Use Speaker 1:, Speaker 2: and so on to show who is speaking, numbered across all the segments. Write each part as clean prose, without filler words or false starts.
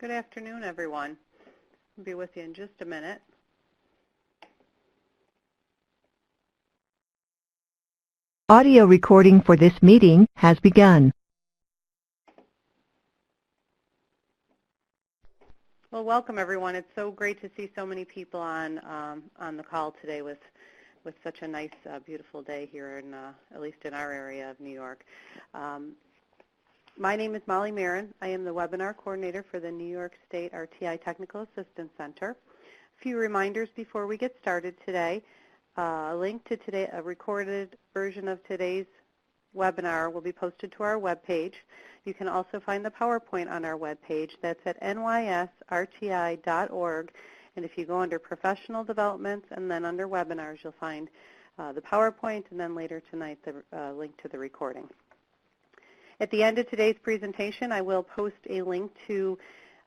Speaker 1: Good afternoon, everyone. I'll be with you in just a minute.
Speaker 2: Audio recording for this meeting has begun.
Speaker 1: Well, welcome, everyone. It's so great to see so many people on the call today with such a nice, beautiful day here in, at least in our area of New York. My name is Molly Marin. I am the webinar coordinator for the New York State RtI Technical Assistance Center. A few reminders before we get started today. A link to a recorded version of today's webinar will be posted to our webpage. You can also find the PowerPoint on our webpage. That's at nysrti.org. And if you go under Professional Developments and then under Webinars, you'll find the PowerPoint, and then later tonight the link to the recording. At the end of today's presentation, I will post a link to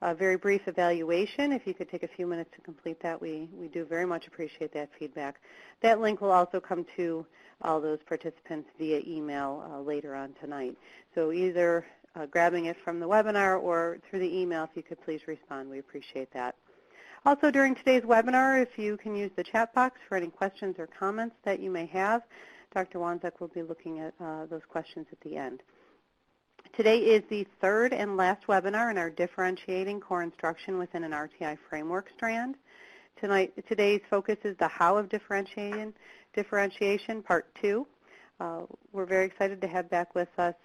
Speaker 1: a very brief evaluation. If you could take a few minutes to complete that, we do very much appreciate that feedback. That link will also come to all those participants via email later on tonight. So either grabbing it from the webinar or through the email, if you could please respond, we appreciate that. Also during today's webinar, if you can use the chat box for any questions or comments that you may have, Dr. Wanzek will be looking at those questions at the end. Today is the third and last webinar in our Differentiating Core Instruction within an RtI Framework strand. Today's focus is the How of Differentiation, Part 2. We're very excited to have back with us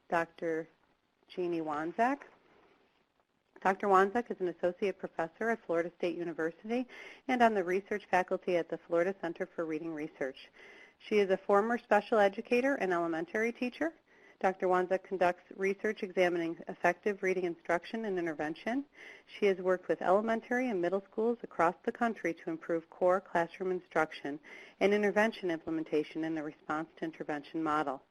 Speaker 1: Dr. Jeannie Wanzek. Dr. Wanzek is an associate professor at Florida State University and on the research faculty at the Florida Center for Reading Research. She is a former special educator and elementary teacher. Dr. Wanzek conducts research examining effective reading instruction and intervention. She has worked with elementary and middle schools across the country to improve core classroom instruction and intervention implementation in the response to intervention model.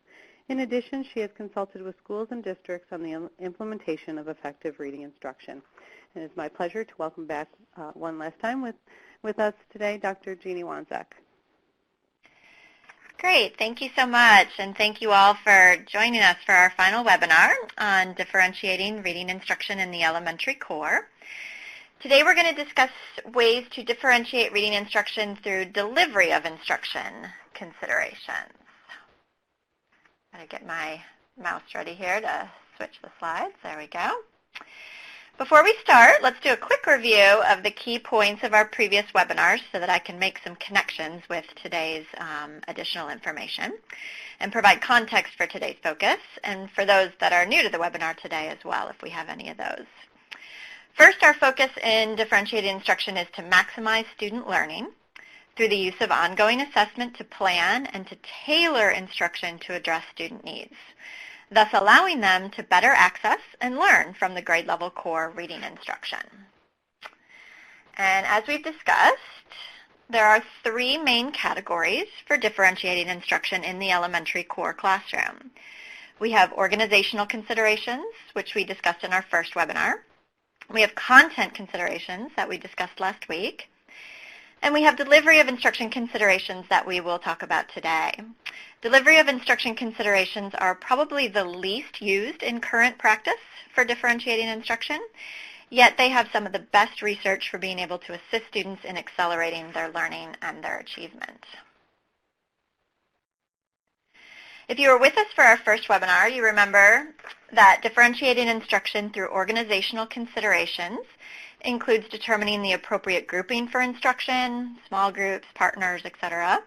Speaker 1: In addition, she has consulted with schools and districts on the implementation of effective reading instruction. And it's my pleasure to welcome back one last time with us today, Dr. Jeannie Wanzek.
Speaker 3: Great. Thank you so much, and thank you all for joining us for our final webinar on differentiating reading instruction in the elementary core. Today we're going to discuss ways to differentiate reading instruction through delivery of instruction considerations. I'm going to get my mouse ready here to switch the slides. There we go. Before we start, let's do a quick review of the key points of our previous webinars so that I can make some connections with today's additional information and provide context for today's focus, and for those that are new to the webinar today as well, if we have any of those. First, our focus in differentiated instruction is to maximize student learning through the use of ongoing assessment to plan and to tailor instruction to address student needs, thus allowing them to better access and learn from the grade level core reading instruction. And as we've discussed, there are three main categories for differentiating instruction in the elementary core classroom. We have organizational considerations, which we discussed in our first webinar. We have content considerations that we discussed last week. And we have delivery of instruction considerations that we will talk about today. Delivery of instruction considerations are probably the least used in current practice for differentiating instruction, yet they have some of the best research for being able to assist students in accelerating their learning and their achievement. If you were with us for our first webinar, you remember that differentiating instruction through organizational considerations includes determining the appropriate grouping for instruction, small groups, partners, etc.,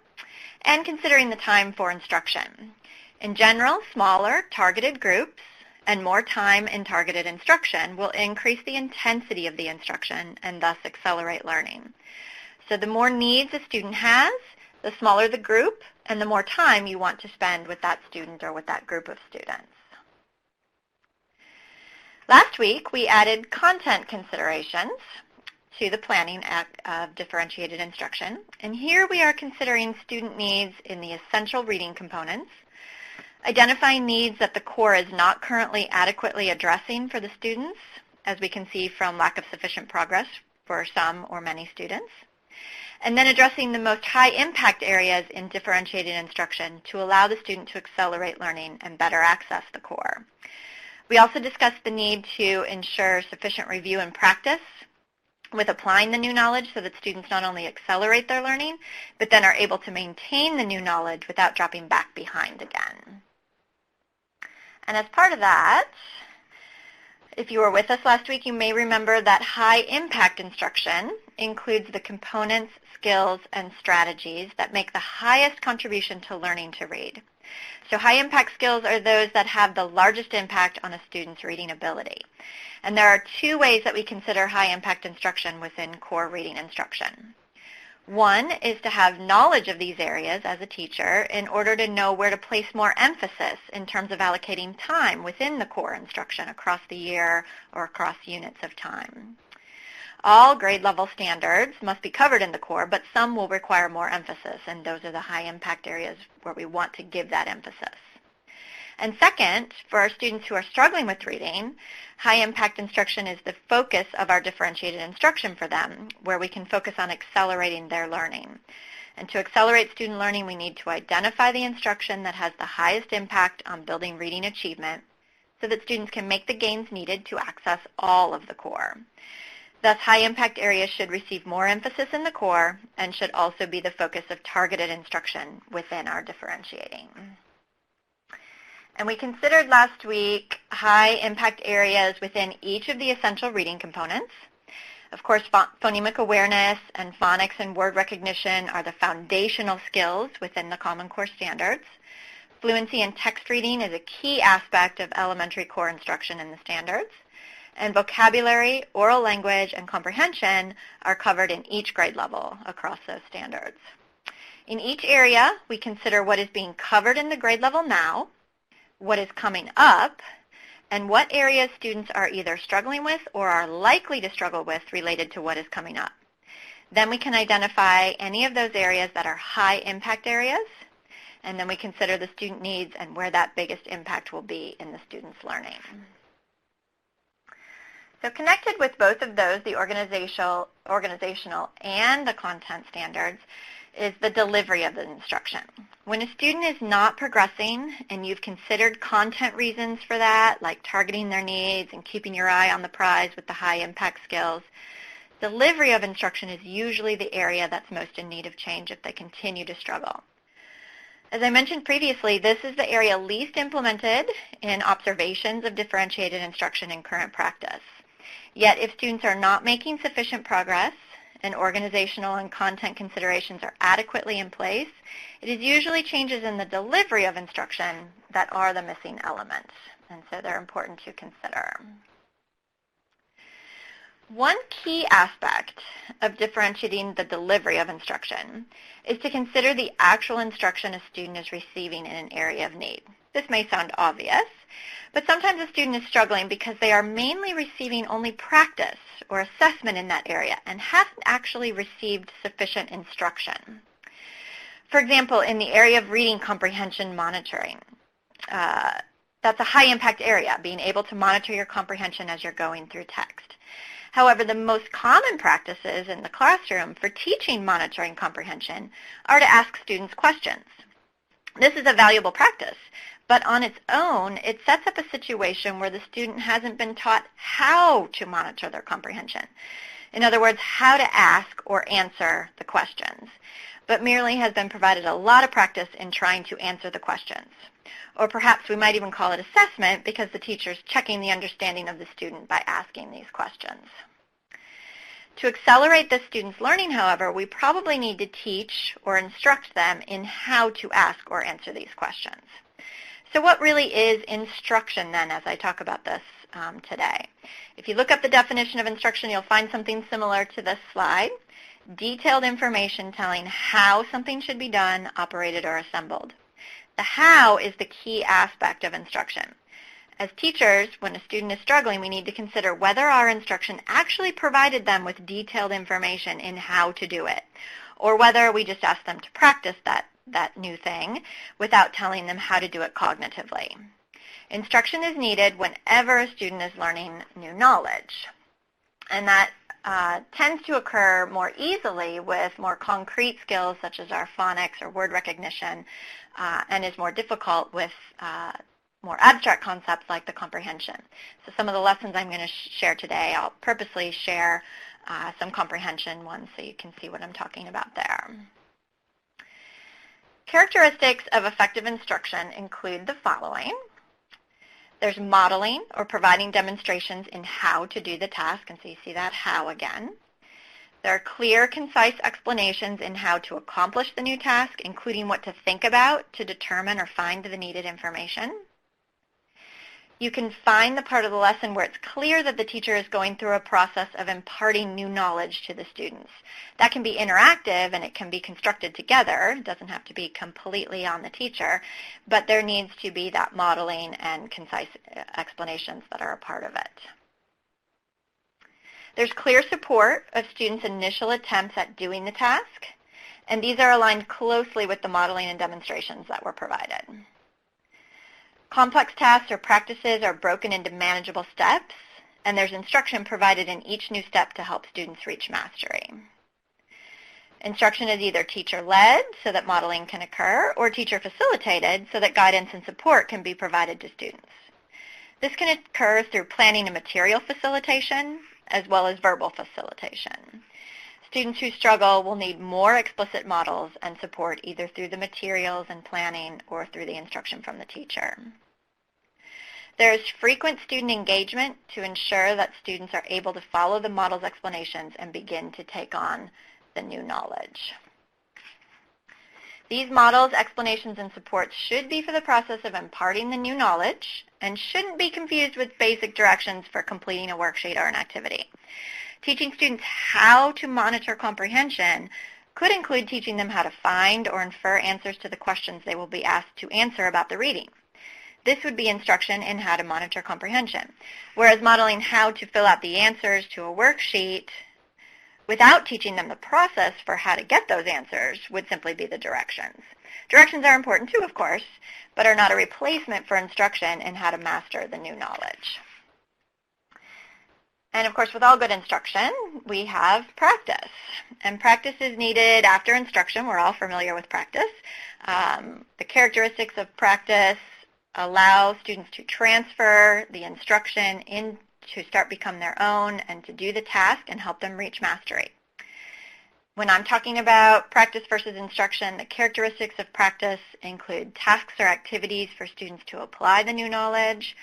Speaker 3: and considering the time for instruction. In general, smaller targeted groups and more time in targeted instruction will increase the intensity of the instruction and thus accelerate learning. So the more needs a student has, the smaller the group and the more time you want to spend with that student or with that group of students. Last week, we added content considerations to the planning of differentiated instruction. And here we are considering student needs in the essential reading components, identifying needs that the core is not currently adequately addressing for the students, as we can see from lack of sufficient progress for some or many students, and then addressing the most high impact areas in differentiated instruction to allow the student to accelerate learning and better access the core. We also discussed the need to ensure sufficient review and practice with applying the new knowledge so that students not only accelerate their learning, but then are able to maintain the new knowledge without dropping back behind again. And as part of that, if you were with us last week, you may remember that high-impact instruction includes the components, skills, and strategies that make the highest contribution to learning to read. So high-impact skills are those that have the largest impact on a student's reading ability. And there are two ways that we consider high-impact instruction within core reading instruction. One is to have knowledge of these areas as a teacher in order to know where to place more emphasis in terms of allocating time within the core instruction across the year or across units of time. All grade level standards must be covered in the core, but some will require more emphasis, and those are the high impact areas where we want to give that emphasis. And second, for our students who are struggling with reading, high-impact instruction is the focus of our differentiated instruction for them, where we can focus on accelerating their learning. And to accelerate student learning, we need to identify the instruction that has the highest impact on building reading achievement so that students can make the gains needed to access all of the core. Thus, high-impact areas should receive more emphasis in the core and should also be the focus of targeted instruction within our differentiating. And we considered last week high-impact areas within each of the essential reading components. Of course, phonemic awareness and phonics and word recognition are the foundational skills within the Common Core standards. Fluency in text reading is a key aspect of elementary core instruction in the standards. And vocabulary, oral language, and comprehension are covered in each grade level across those standards. In each area, we consider what is being covered in the grade level now, what is coming up, and what areas students are either struggling with or are likely to struggle with related to what is coming up. Then we can identify any of those areas that are high impact areas, and then we consider the student needs and where that biggest impact will be in the student's learning. So connected with both of those, the organizational and the content standards, is the delivery of the instruction. When a student is not progressing and you've considered content reasons for that, like targeting their needs and keeping your eye on the prize with the high impact skills, delivery of instruction is usually the area that's most in need of change if they continue to struggle. As I mentioned previously, this is the area least implemented in observations of differentiated instruction in current practice. Yet if students are not making sufficient progress and organizational and content considerations are adequately in place, it is usually changes in the delivery of instruction that are the missing elements, and so they're important to consider. One key aspect of differentiating the delivery of instruction is to consider the actual instruction a student is receiving in an area of need. This may sound obvious, but sometimes a student is struggling because they are mainly receiving only practice or assessment in that area and haven't actually received sufficient instruction. For example, in the area of reading comprehension monitoring, that's a high-impact area, being able to monitor your comprehension as you're going through text. However, the most common practices in the classroom for teaching monitoring comprehension are to ask students questions. This is a valuable practice, but on its own, it sets up a situation where the student hasn't been taught how to monitor their comprehension. In other words, how to ask or answer the questions, but merely has been provided a lot of practice in trying to answer the questions. Or perhaps we might even call it assessment because the teacher's checking the understanding of the student by asking these questions. To accelerate the student's learning, however, we probably need to teach or instruct them in how to ask or answer these questions. So what really is instruction then, as I talk about this today? If you look up the definition of instruction, you'll find something similar to this slide. Detailed information telling how something should be done, operated, or assembled. The how is the key aspect of instruction. As teachers, when a student is struggling, we need to consider whether our instruction actually provided them with detailed information in how to do it, or whether we just ask them to practice that new thing without telling them how to do it cognitively. Instruction is needed whenever a student is learning new knowledge, and that tends to occur more easily with more concrete skills such as our phonics or word recognition, and is more difficult with more abstract concepts like the comprehension. So some of the lessons I'm going to share today, I'll purposely share some comprehension ones so you can see what I'm talking about there. Characteristics of effective instruction include the following. There's modeling or providing demonstrations in how to do the task, and so you see that how again. There are clear, concise explanations in how to accomplish the new task, including what to think about to determine or find the needed information. You can find the part of the lesson where it's clear that the teacher is going through a process of imparting new knowledge to the students. That can be interactive and it can be constructed together. It doesn't have to be completely on the teacher, but there needs to be that modeling and concise explanations that are a part of it. There's clear support of students' initial attempts at doing the task, and these are aligned closely with the modeling and demonstrations that were provided. Complex tasks or practices are broken into manageable steps, and there's instruction provided in each new step to help students reach mastery. Instruction is either teacher-led, so that modeling can occur, or teacher-facilitated, so that guidance and support can be provided to students. This can occur through planning and material facilitation, as well as verbal facilitation. Students who struggle will need more explicit models and support either through the materials and planning or through the instruction from the teacher. There is frequent student engagement to ensure that students are able to follow the model's explanations and begin to take on the new knowledge. These models, explanations, and supports should be for the process of imparting the new knowledge and shouldn't be confused with basic directions for completing a worksheet or an activity. Teaching students how to monitor comprehension could include teaching them how to find or infer answers to the questions they will be asked to answer about the reading. This would be instruction in how to monitor comprehension, whereas modeling how to fill out the answers to a worksheet without teaching them the process for how to get those answers would simply be the directions. Directions are important too, of course, but are not a replacement for instruction in how to master the new knowledge. And of course, with all good instruction, we have practice. And practice is needed after instruction. We're all familiar with practice. The characteristics of practice allow students to transfer the instruction in to start become their own and to do the task and help them reach mastery. When I'm talking about practice versus instruction, the characteristics of practice include tasks or activities for students to apply the new knowledge.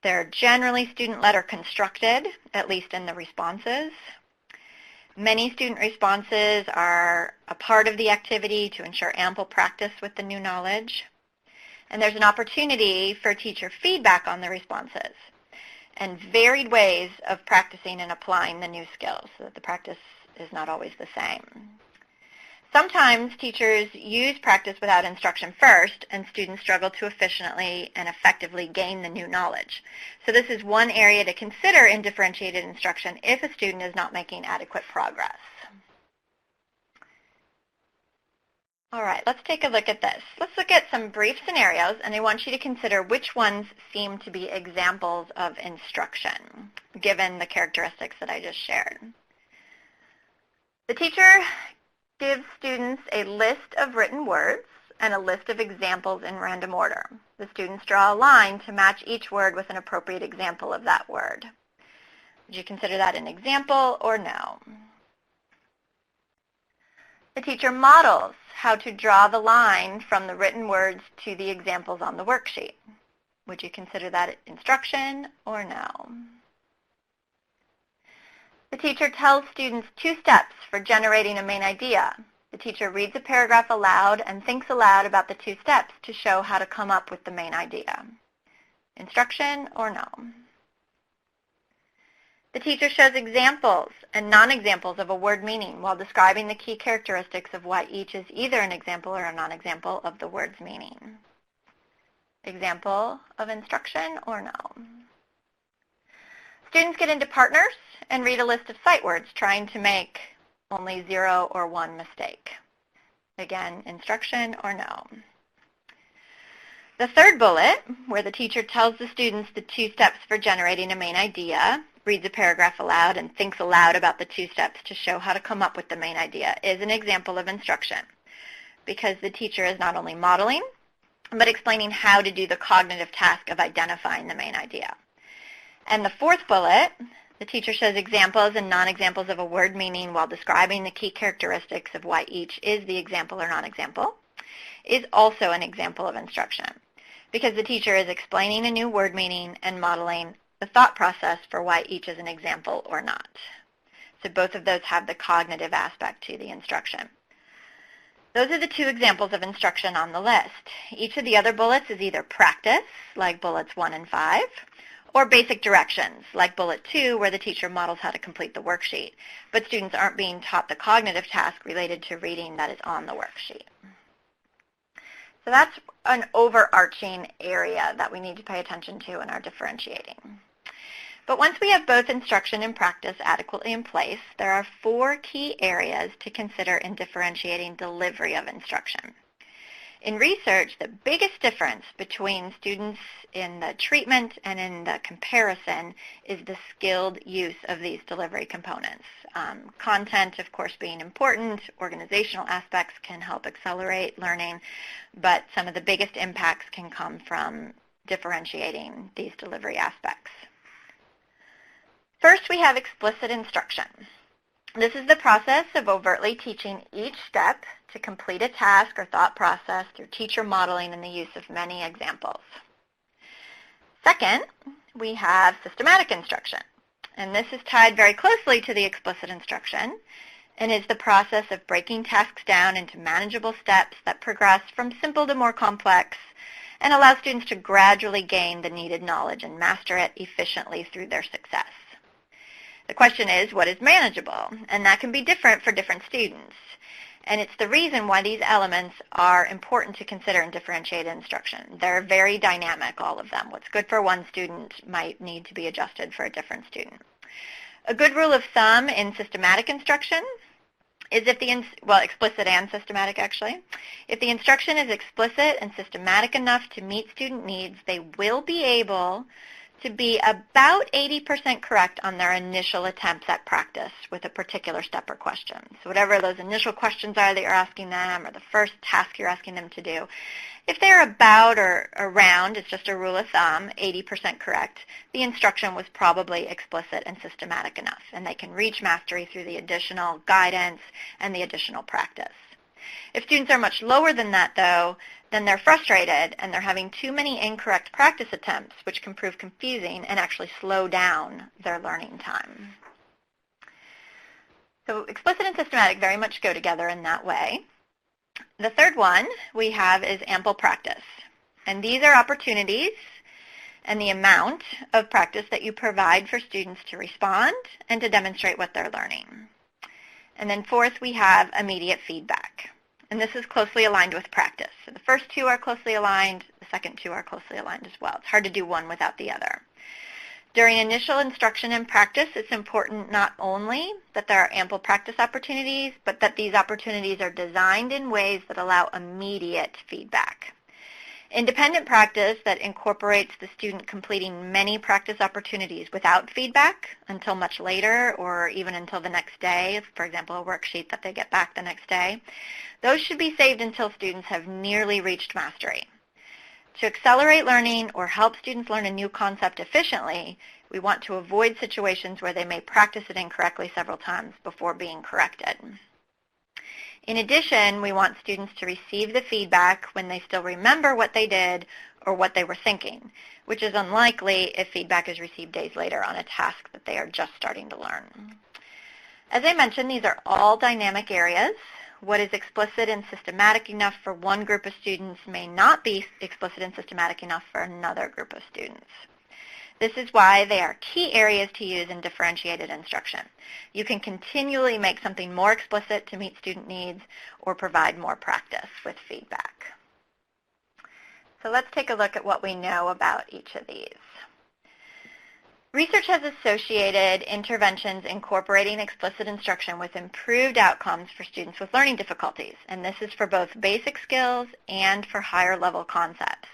Speaker 3: They're generally student-led or constructed, at least in the responses. Many student responses are a part of the activity to ensure ample practice with the new knowledge. And there's an opportunity for teacher feedback on the responses and varied ways of practicing and applying the new skills so that the practice is not always the same. Sometimes teachers use practice without instruction first, and students struggle to efficiently and effectively gain the new knowledge. So this is one area to consider in differentiated instruction if a student is not making adequate progress. All right, let's take a look at this. Let's look at some brief scenarios, and I want you to consider which ones seem to be examples of instruction, given the characteristics that I just shared. The teacher gives students a list of written words and a list of examples in random order. The students draw a line to match each word with an appropriate example of that word. Would you consider that an example or no? The teacher models how to draw the line from the written words to the examples on the worksheet. Would you consider that instruction or no? The teacher tells students 2 steps for generating a main idea. The teacher reads a paragraph aloud and thinks aloud about the 2 steps to show how to come up with the main idea. Instruction or no? The teacher shows examples and non-examples of a word meaning while describing the key characteristics of why each is either an example or a non-example of the word's meaning. Example of instruction or no? Students get into partners and read a list of sight words, trying to make only 0 or 1 mistake. Again, instruction or no? The third bullet, where the teacher tells the students the 2 steps for generating a main idea, reads a paragraph aloud, and thinks aloud about the 2 steps to show how to come up with the main idea, is an example of instruction because the teacher is not only modeling, but explaining how to do the cognitive task of identifying the main idea. And the fourth bullet, the teacher shows examples and non-examples of a word meaning while describing the key characteristics of why each is the example or non-example, is also an example of instruction, because the teacher is explaining a new word meaning and modeling the thought process for why each is an example or not. So both of those have the cognitive aspect to the instruction. Those are the two examples of instruction on the list. Each of the other bullets is either practice, like bullets 1 and 5, or basic directions, like bullet 2, where the teacher models how to complete the worksheet, but students aren't being taught the cognitive task related to reading that is on the worksheet. So that's an overarching area that we need to pay attention to in our differentiating. But once we have both instruction and practice adequately in place, there are 4 key areas to consider in differentiating delivery of instruction. In research, the biggest difference between students in the treatment and in the comparison is the skilled use of these delivery components. Content, of course, being important, organizational aspects can help accelerate learning, but some of the biggest impacts can come from differentiating these delivery aspects. First, we have explicit instruction. This is the process of overtly teaching each step to complete a task or thought process through teacher modeling and the use of many examples. Second, we have systematic instruction, and this is tied very closely to the explicit instruction and is the process of breaking tasks down into manageable steps that progress from simple to more complex and allow students to gradually gain the needed knowledge and master it efficiently through their success. The question is, what is manageable? And that can be different for different students. And it's the reason why these elements are important to consider in differentiated instruction. They're very dynamic, all of them. What's good for one student might need to be adjusted for a different student. A good rule of thumb in systematic instruction is if explicit and systematic actually. If the instruction is explicit and systematic enough to meet student needs, they will be able to be about 80% correct on their initial attempts at practice with a particular step or question. So whatever those initial questions are that you're asking them or the first task you're asking them to do, if they're about or around, it's just a rule of thumb, 80% correct, the instruction was probably explicit and systematic enough, and they can reach mastery through the additional guidance and the additional practice. If students are much lower than that, though, then they're frustrated and they're having too many incorrect practice attempts, which can prove confusing and actually slow down their learning time. So explicit and systematic very much go together in that way. The third one we have is ample practice. And these are opportunities and the amount of practice that you provide for students to respond and to demonstrate what they're learning. And then fourth, we have immediate feedback. And this is closely aligned with practice. So the first two are closely aligned, the second two are closely aligned as well. It's hard to do one without the other. During initial instruction and practice, it's important not only that there are ample practice opportunities, but that these opportunities are designed in ways that allow immediate feedback. Independent practice that incorporates the student completing many practice opportunities without feedback until much later or even until the next day, for example, a worksheet that they get back the next day, those should be saved until students have nearly reached mastery. To accelerate learning or help students learn a new concept efficiently, we want to avoid situations where they may practice it incorrectly several times before being corrected. In addition, we want students to receive the feedback when they still remember what they did or what they were thinking, which is unlikely if feedback is received days later on a task that they are just starting to learn. As I mentioned, these are all dynamic areas. What is explicit and systematic enough for one group of students may not be explicit and systematic enough for another group of students. This is why they are key areas to use in differentiated instruction. You can continually make something more explicit to meet student needs or provide more practice with feedback. So let's take a look at what we know about each of these. Research has associated interventions incorporating explicit instruction with improved outcomes for students with learning difficulties, and this is for both basic skills and for higher level concepts.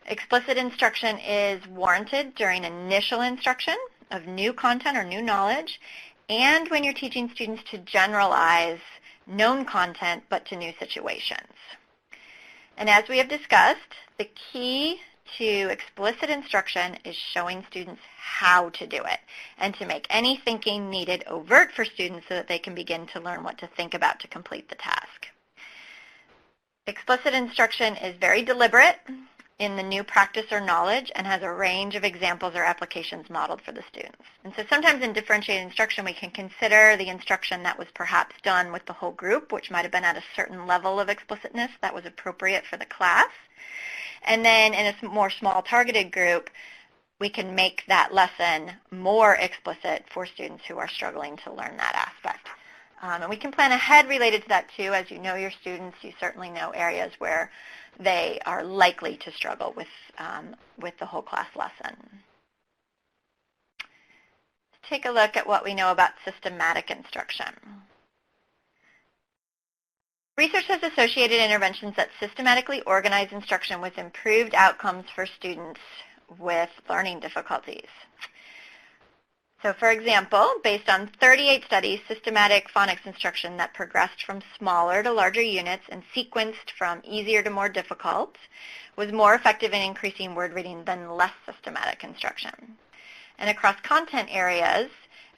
Speaker 3: Explicit instruction is warranted during initial instruction of new content or new knowledge, and when you're teaching students to generalize known content but to new situations. And as we have discussed, the key to explicit instruction is showing students how to do it and to make any thinking needed overt for students so that they can begin to learn what to think about to complete the task. Explicit instruction is very deliberate in the new practice or knowledge and has a range of examples or applications modeled for the students. And so sometimes in differentiated instruction, we can consider the instruction that was perhaps done with the whole group, which might have been at a certain level of explicitness that was appropriate for the class. And then in a more small targeted group, we can make that lesson more explicit for students who are struggling to learn that aspect. And we can plan ahead related to that too. As you know your students, you certainly know areas where they are likely to struggle with the whole class lesson. Let's take a look at what we know about systematic instruction. Research has associated interventions that systematically organize instruction with improved outcomes for students with learning difficulties. So for example, based on 38 studies, systematic phonics instruction that progressed from smaller to larger units and sequenced from easier to more difficult was more effective in increasing word reading than less systematic instruction. And across content areas,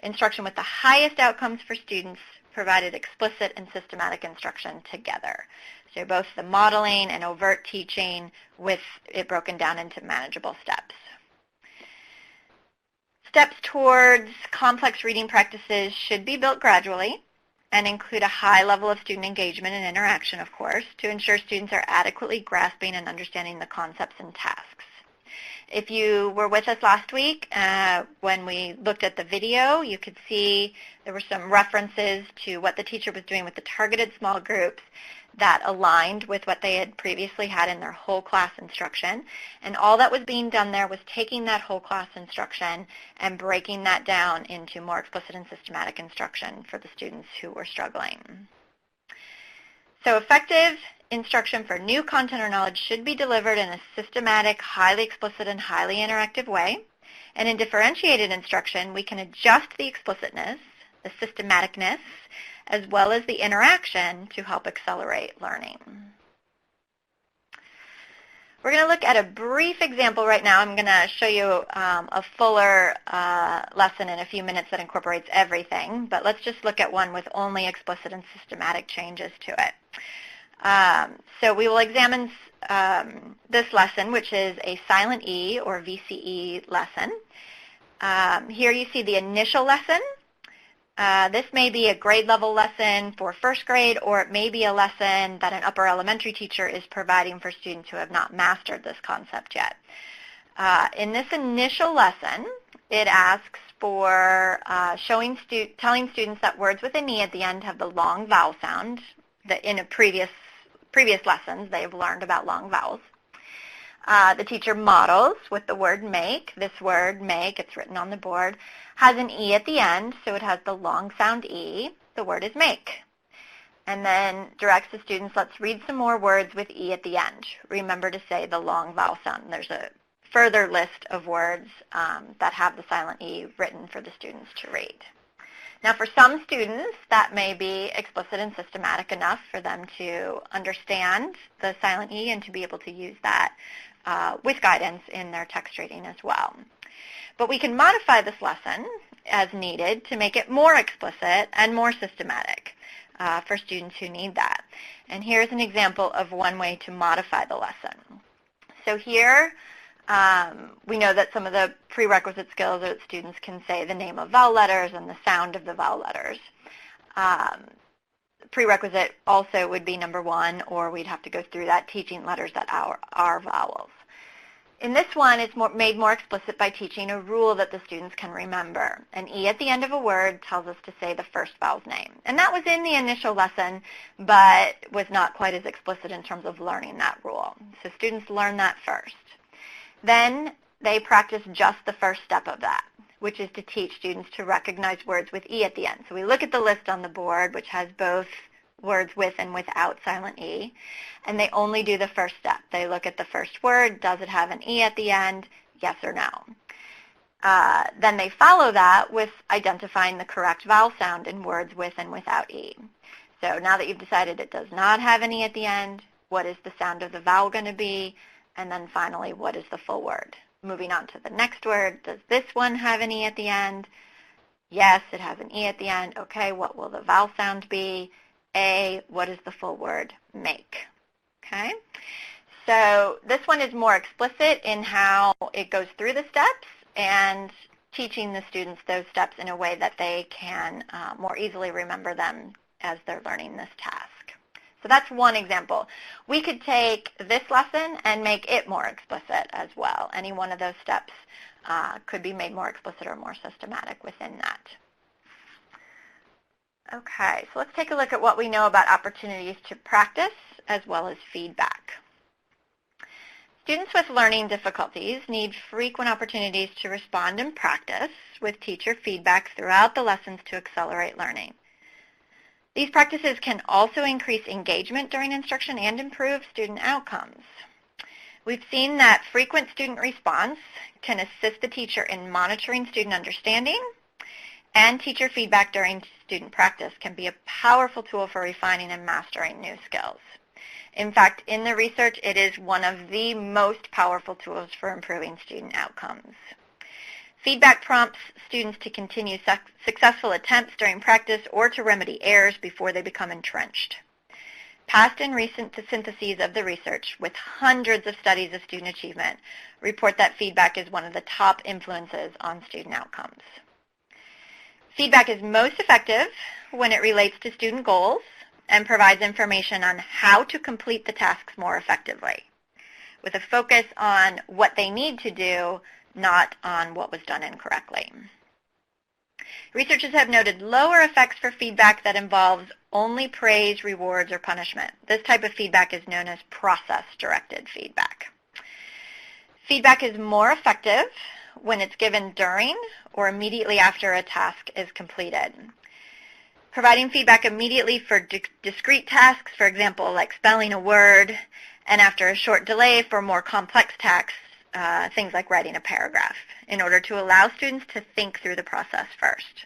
Speaker 3: instruction with the highest outcomes for students provided explicit and systematic instruction together. So both the modeling and overt teaching with it broken down into manageable steps. Steps towards complex reading practices should be built gradually and include a high level of student engagement and interaction, of course, to ensure students are adequately grasping and understanding the concepts and tasks. If you were with us last week when we looked at the video, you could see there were some references to what the teacher was doing with the targeted small groups that aligned with what they had previously had in their whole class instruction. And all that was being done there was taking that whole class instruction and breaking that down into more explicit and systematic instruction for the students who were struggling. So effective instruction for new content or knowledge should be delivered in a systematic, highly explicit, and highly interactive way. And in differentiated instruction, we can adjust the explicitness, the systematicness, as well as the interaction to help accelerate learning. We're going to look at a brief example right now. I'm going to show you a fuller lesson in a few minutes that incorporates everything, but let's just look at one with only explicit and systematic changes to it. So we will examine this lesson, which is a silent E or VCE lesson. Here you see the initial lesson. This may be a grade level lesson for first grade, or it may be a lesson that an upper elementary teacher is providing for students who have not mastered this concept yet. In this initial lesson, it asks for telling students that words with an E at the end have the long vowel sound. That in a previous lessons, they've learned about long vowels. The teacher models with the word make. This word, make, it's written on the board, has an E at the end, so it has the long sound E. The word is make. And then directs the students, let's read some more words with E at the end. Remember to say the long vowel sound. And there's a further list of words that have the silent E written for the students to read. Now for some students, that may be explicit and systematic enough for them to understand the silent E and to be able to use that with guidance in their text reading as well. But we can modify this lesson as needed to make it more explicit and more systematic for students who need that. And here's an example of one way to modify the lesson. So here we know that some of the prerequisite skills are that students can say the name of vowel letters and the sound of the vowel letters. Prerequisite also would be number 1, or we'd have to go through that teaching letters that are vowels. In this one, it's made more explicit by teaching a rule that the students can remember. An E at the end of a word tells us to say the first vowel's name. And that was in the initial lesson, but was not quite as explicit in terms of learning that rule. So students learn that first. Then they practice just the first step of that, which is to teach students to recognize words with E at the end. So we look at the list on the board, which has both words with and without silent E, and they only do the first step. They look at the first word, does it have an E at the end, yes or no. Then they follow that with identifying the correct vowel sound in words with and without E. So now that you've decided it does not have an E at the end, What is the sound of the vowel going to be? And then finally, what is the full word? Moving on to the next word, does this one have an E at the end? Yes, it has an E at the end. Okay, what will the vowel sound be? A, what does the full word make? Okay, so this one is more explicit in how it goes through the steps and teaching the students those steps in a way that they can more easily remember them as they're learning this task. So that's one example. We could take this lesson and make it more explicit as well. Any one of those steps could be made more explicit or more systematic within that. Okay, so let's take a look at what we know about opportunities to practice as well as feedback. Students with learning difficulties need frequent opportunities to respond and practice with teacher feedback throughout the lessons to accelerate learning. These practices can also increase engagement during instruction and improve student outcomes. We've seen that frequent student response can assist the teacher in monitoring student understanding, and teacher feedback during student practice can be a powerful tool for refining and mastering new skills. In fact, in the research, it is one of the most powerful tools for improving student outcomes. Feedback prompts students to continue successful attempts during practice or to remedy errors before they become entrenched. Past and recent syntheses of the research, with hundreds of studies of student achievement, report that feedback is one of the top influences on student outcomes. Feedback is most effective when it relates to student goals and provides information on how to complete the tasks more effectively, with a focus on what they need to do, not on what was done incorrectly. Researchers have noted lower effects for feedback that involves only praise, rewards, or punishment. This type of feedback is known as process-directed feedback. Feedback is more effective when it's given during or immediately after a task is completed. Providing feedback immediately for discrete tasks, for example, like spelling a word, and after a short delay for more complex tasks, things like writing a paragraph, in order to allow students to think through the process first.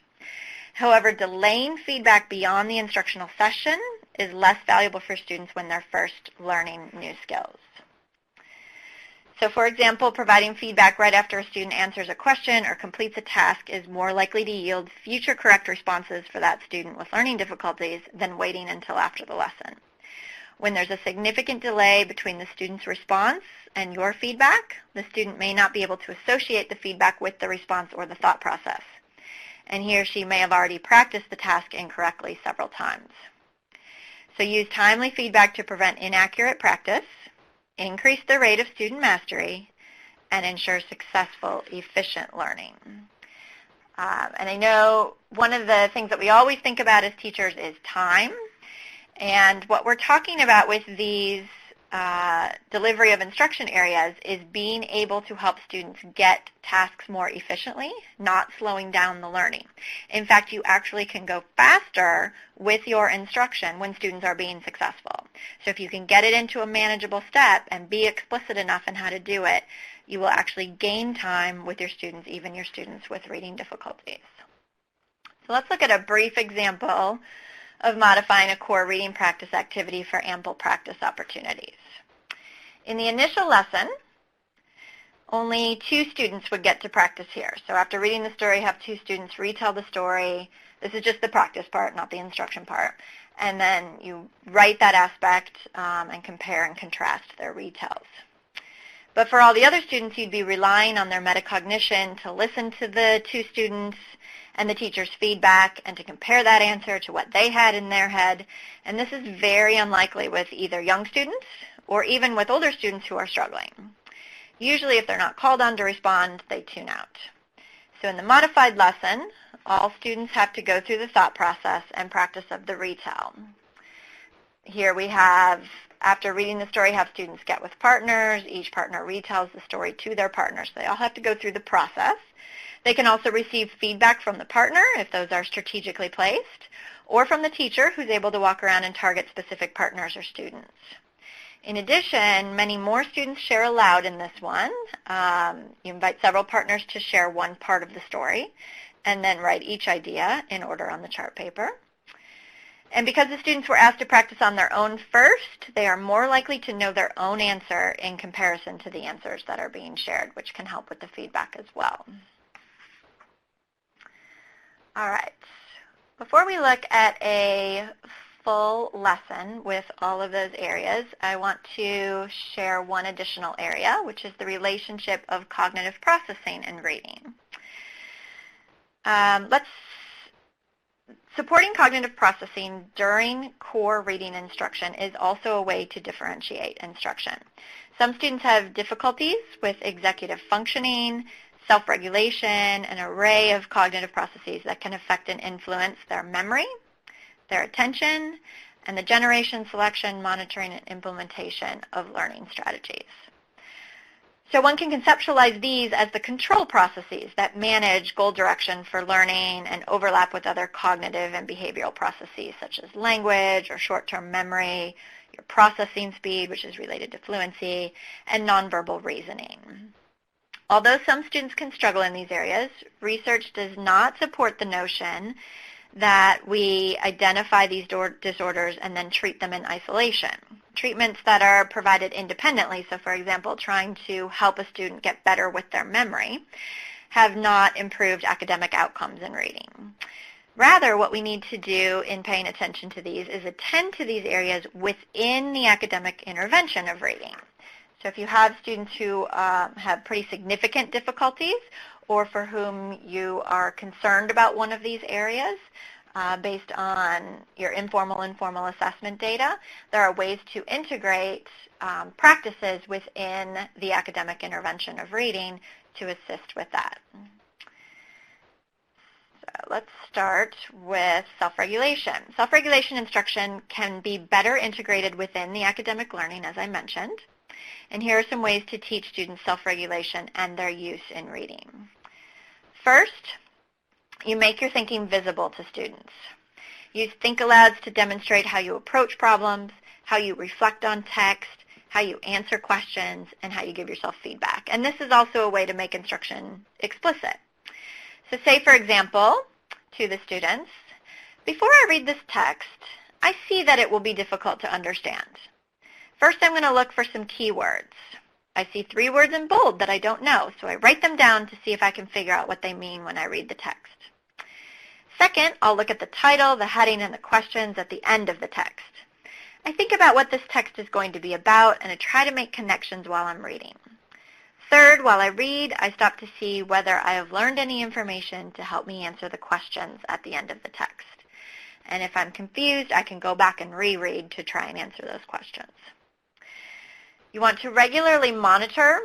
Speaker 3: However, delaying feedback beyond the instructional session is less valuable for students when they're first learning new skills. So for example, providing feedback right after a student answers a question or completes a task is more likely to yield future correct responses for that student with learning difficulties than waiting until after the lesson. When there's a significant delay between the student's response and your feedback, the student may not be able to associate the feedback with the response or the thought process. And he or she may have already practiced the task incorrectly several times. So use timely feedback to prevent inaccurate practice, increase the rate of student mastery, and ensure successful, efficient learning. And I know one of the things that we always think about as teachers is time. And what we're talking about with these delivery of instruction areas is being able to help students get tasks more efficiently, not slowing down the learning. In fact, you actually can go faster with your instruction when students are being successful. So if you can get it into a manageable step and be explicit enough in how to do it, you will actually gain time with your students, even your students with reading difficulties. So let's look at a brief example of modifying a core reading practice activity for ample practice opportunities. In the initial lesson, only 2 students would get to practice here. So after reading the story, have 2 students retell the story. This is just the practice part, not the instruction part. And then you write that aspect and compare and contrast their retells. But for all the other students, you'd be relying on their metacognition to listen to the 2 students and the teacher's feedback and to compare that answer to what they had in their head. And this is very unlikely with either young students or even with older students who are struggling. Usually if they're not called on to respond, they tune out. So in the modified lesson, all students have to go through the thought process and practice of the retell. Here we have, after reading the story, have students get with partners. Each partner retells the story to their partner. So they all have to go through the process. They can also receive feedback from the partner, if those are strategically placed, or from the teacher, who's able to walk around and target specific partners or students. In addition, many more students share aloud in this one. You invite several partners to share one part of the story, and then write each idea in order on the chart paper. And because the students were asked to practice on their own first, they are more likely to know their own answer in comparison to the answers that are being shared, which can help with the feedback as well. All right. Before we look at a full lesson with all of those areas, I want to share one additional area, which is the relationship of cognitive processing and reading. Supporting cognitive processing during core reading instruction is also a way to differentiate instruction. Some students have difficulties with executive functioning, self-regulation, an array of cognitive processes that can affect and influence their memory, their attention, and the generation, selection, monitoring, and implementation of learning strategies. So one can conceptualize these as the control processes that manage goal direction for learning and overlap with other cognitive and behavioral processes such as language or short-term memory, your processing speed, which is related to fluency, and nonverbal reasoning. Although some students can struggle in these areas, research does not support the notion that we identify these disorders and then treat them in isolation. Treatments that are provided independently, so for example, trying to help a student get better with their memory, have not improved academic outcomes in reading. Rather, what we need to do in paying attention to these is attend to these areas within the academic intervention of reading. So if you have students who have pretty significant difficulties or for whom you are concerned about one of these areas, based on your informal and formal assessment data, there are ways to integrate practices within the academic intervention of reading to assist with that. So let's start with self-regulation. Self-regulation instruction can be better integrated within the academic learning, as I mentioned. And here are some ways to teach students self-regulation and their use in reading. First, you make your thinking visible to students. Use think-alouds to demonstrate how you approach problems, how you reflect on text, how you answer questions, and how you give yourself feedback. And this is also a way to make instruction explicit. So say, for example, to the students, before I read this text, I see that it will be difficult to understand. First, I'm going to look for some keywords. I see 3 words in bold that I don't know, so I write them down to see if I can figure out what they mean when I read the text. Second, I'll look at the title, the heading, and the questions at the end of the text. I think about what this text is going to be about, and I try to make connections while I'm reading. Third, while I read, I stop to see whether I have learned any information to help me answer the questions at the end of the text. And if I'm confused, I can go back and reread to try and answer those questions. You want to regularly monitor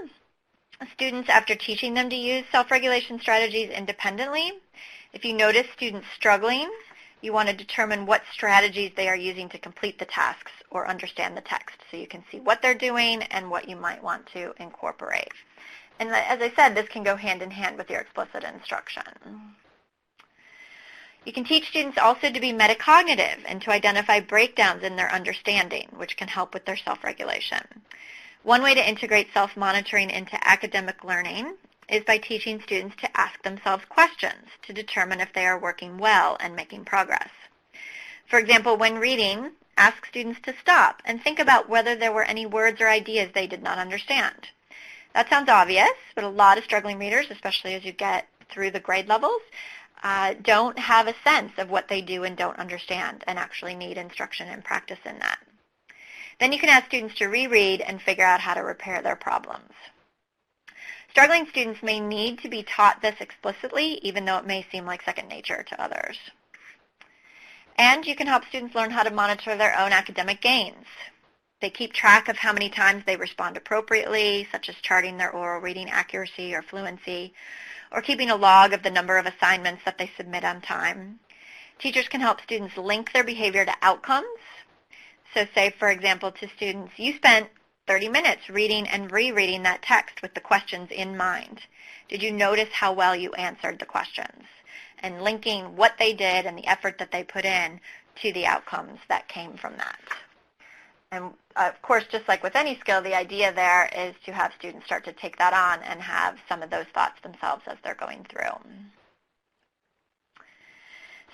Speaker 3: students after teaching them to use self-regulation strategies independently. If you notice students struggling, you want to determine what strategies they are using to complete the tasks or understand the text, so you can see what they're doing and what you might want to incorporate. And as I said, this can go hand in hand with your explicit instruction. You can teach students also to be metacognitive and to identify breakdowns in their understanding, which can help with their self-regulation. One way to integrate self-monitoring into academic learning is by teaching students to ask themselves questions to determine if they are working well and making progress. For example, when reading, ask students to stop and think about whether there were any words or ideas they did not understand. That sounds obvious, but a lot of struggling readers, especially as you get through the grade levels, don't have a sense of what they do and don't understand and actually need instruction and practice in that. Then you can ask students to reread and figure out how to repair their problems. Struggling students may need to be taught this explicitly, even though it may seem like second nature to others. And you can help students learn how to monitor their own academic gains. They keep track of how many times they respond appropriately, such as charting their oral reading accuracy or fluency, or keeping a log of the number of assignments that they submit on time. Teachers can help students link their behavior to outcomes. So say, for example, to students, you spent 30 minutes reading and rereading that text with the questions in mind. Did you notice how well you answered the questions? And linking what they did and the effort that they put in to the outcomes that came from that. And of course, just like with any skill, the idea there is to have students start to take that on and have some of those thoughts themselves as they're going through.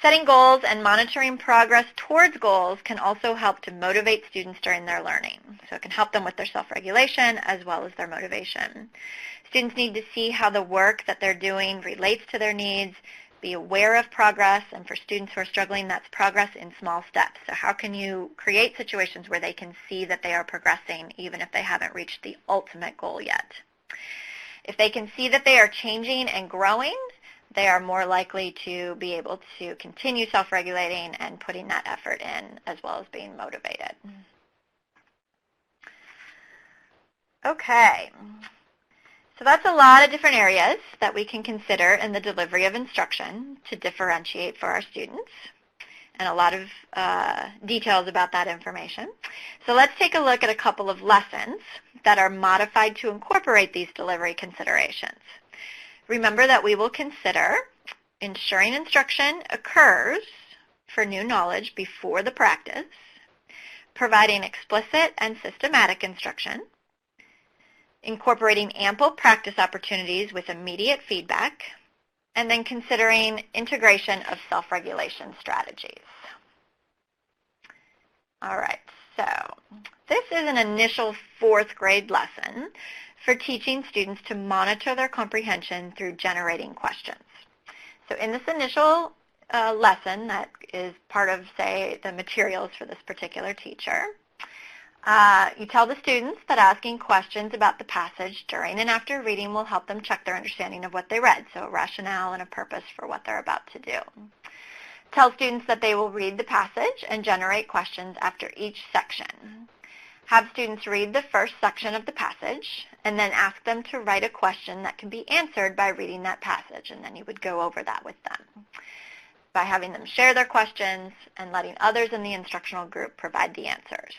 Speaker 3: Setting goals and monitoring progress towards goals can also help to motivate students during their learning. So it can help them with their self-regulation as well as their motivation. Students need to see how the work that they're doing relates to their needs, be aware of progress, and for students who are struggling, that's progress in small steps. So how can you create situations where they can see that they are progressing even if they haven't reached the ultimate goal yet? If they can see that they are changing and growing, they are more likely to be able to continue self-regulating and putting that effort in, as well as being motivated. Okay, so that's a lot of different areas that we can consider in the delivery of instruction to differentiate for our students, and a lot of details about that information. So let's take a look at a couple of lessons that are modified to incorporate these delivery considerations. Remember that we will consider ensuring instruction occurs for new knowledge before the practice, providing explicit and systematic instruction, incorporating ample practice opportunities with immediate feedback, and then considering integration of self-regulation strategies. All right, so this is an initial 4th grade lesson for teaching students to monitor their comprehension through generating questions. So in this initial lesson that is part of, say, the materials for this particular teacher, you tell the students that asking questions about the passage during and after reading will help them check their understanding of what they read, so a rationale and a purpose for what they're about to do. Tell students that they will read the passage and generate questions after each section. Have students read the first section of the passage and then ask them to write a question that can be answered by reading that passage, and then you would go over that with them by having them share their questions and letting others in the instructional group provide the answers.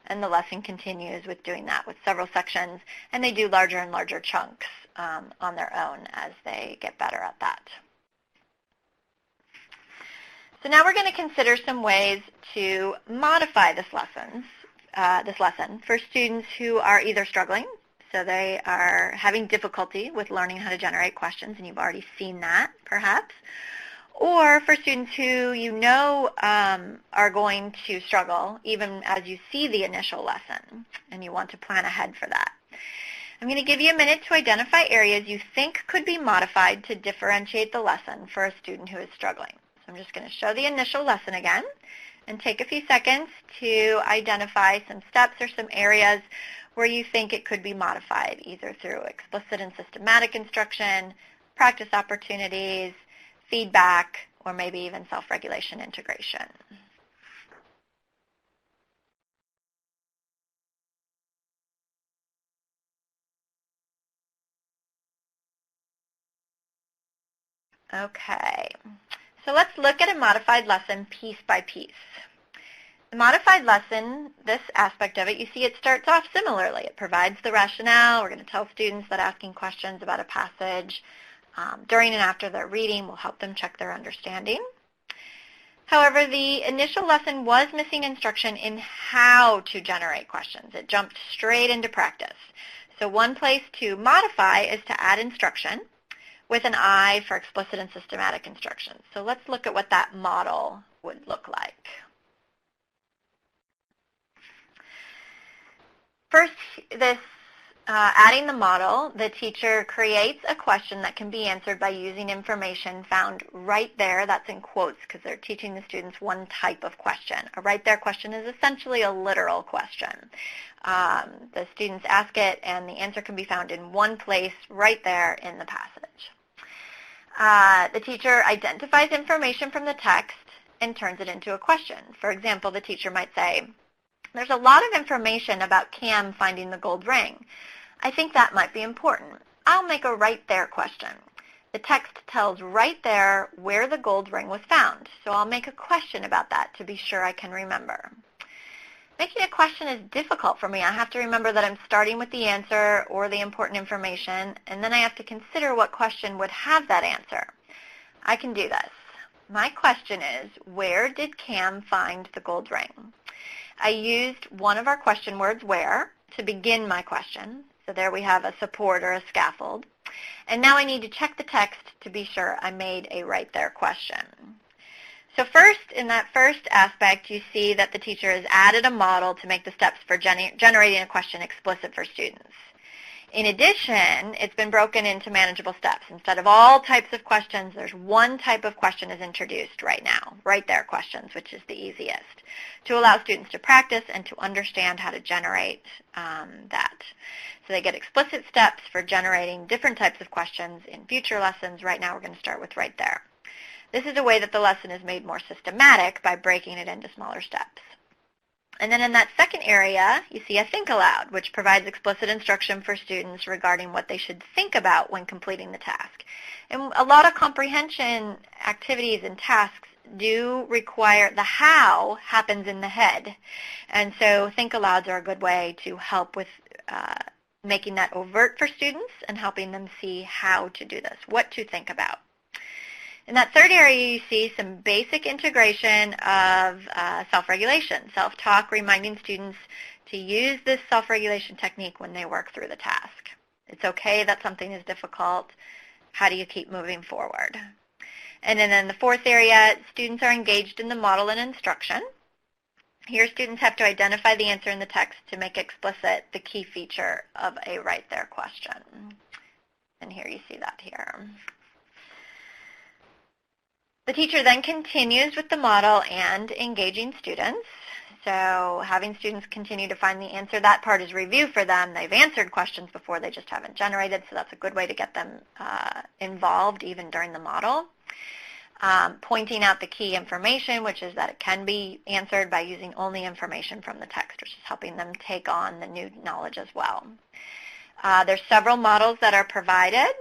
Speaker 3: And the lesson continues with doing that with several sections, and they do larger and larger chunks on their own as they get better at that. So now we're going to consider some ways to modify this lesson for students who are either struggling, so they are having difficulty with learning how to generate questions, and you've already seen that perhaps, or for students who you know are going to struggle even as you see the initial lesson, and you want to plan ahead for that. I'm going to give you a minute to identify areas you think could be modified to differentiate the lesson for a student who is struggling. So I'm just going to show the initial lesson again and take a few seconds to identify some steps or some areas where you think it could be modified, either through explicit and systematic instruction, practice opportunities, feedback, or maybe even self-regulation integration. Okay, so let's look at a modified lesson piece by piece. The modified lesson, this aspect of it, you see it starts off similarly. It provides the rationale. We're going to tell students that asking questions about a passage during and after their reading will help them check their understanding. However, the initial lesson was missing instruction in how to generate questions. It jumped straight into practice. So one place to modify is to add instruction with an eye for explicit and systematic instruction. So let's look at what that model would look like. First, adding the model, the teacher creates a question that can be answered by using information found right there. That's in quotes because they're teaching the students one type of question. A right there question is essentially a literal question. The students ask it, and the answer can be found in one place right there in the passage. The teacher identifies information from the text and turns it into a question. For example, the teacher might say, "There's a lot of information about Cam finding the gold ring. I think that might be important. I'll make a right there question. The text tells right there where the gold ring was found, so I'll make a question about that to be sure I can remember." Making a question is difficult for me. I have to remember that I'm starting with the answer or the important information, and then I have to consider what question would have that answer. I can do this. My question is, where did Cam find the gold ring? I used one of our question words, where, to begin my question. So there we have a support or a scaffold. And now I need to check the text to be sure I made a right there question. So first, in that first aspect, you see that the teacher has added a model to make the steps for generating a question explicit for students. In addition, it's been broken into manageable steps. Instead of all types of questions, there's one type of question is introduced right now, right there questions, which is the easiest, to allow students to practice and to understand how to generate that. So they get explicit steps for generating different types of questions in future lessons. Right now we're going to start with right there. This is a way that the lesson is made more systematic by breaking it into smaller steps. And then in that second area, you see a think aloud, which provides explicit instruction for students regarding what they should think about when completing the task. And a lot of comprehension activities and tasks do require the how happens in the head. And so think alouds are a good way to help with making that overt for students and helping them see how to do this, what to think about. In that third area, you see some basic integration of self-regulation, self-talk, reminding students to use this self-regulation technique when they work through the task. It's okay that something is difficult. How do you keep moving forward? And then in the fourth area, students are engaged in the model and instruction. Here, students have to identify the answer in the text to make explicit the key feature of a right there question. And here you see that here. The teacher then continues with the model and engaging students. So having students continue to find the answer, that part is review for them. They've answered questions before, they just haven't generated, so that's a good way to get them involved even during the model. Pointing out the key information, which is that it can be answered by using only information from the text, which is helping them take on the new knowledge as well. There's several models that are provided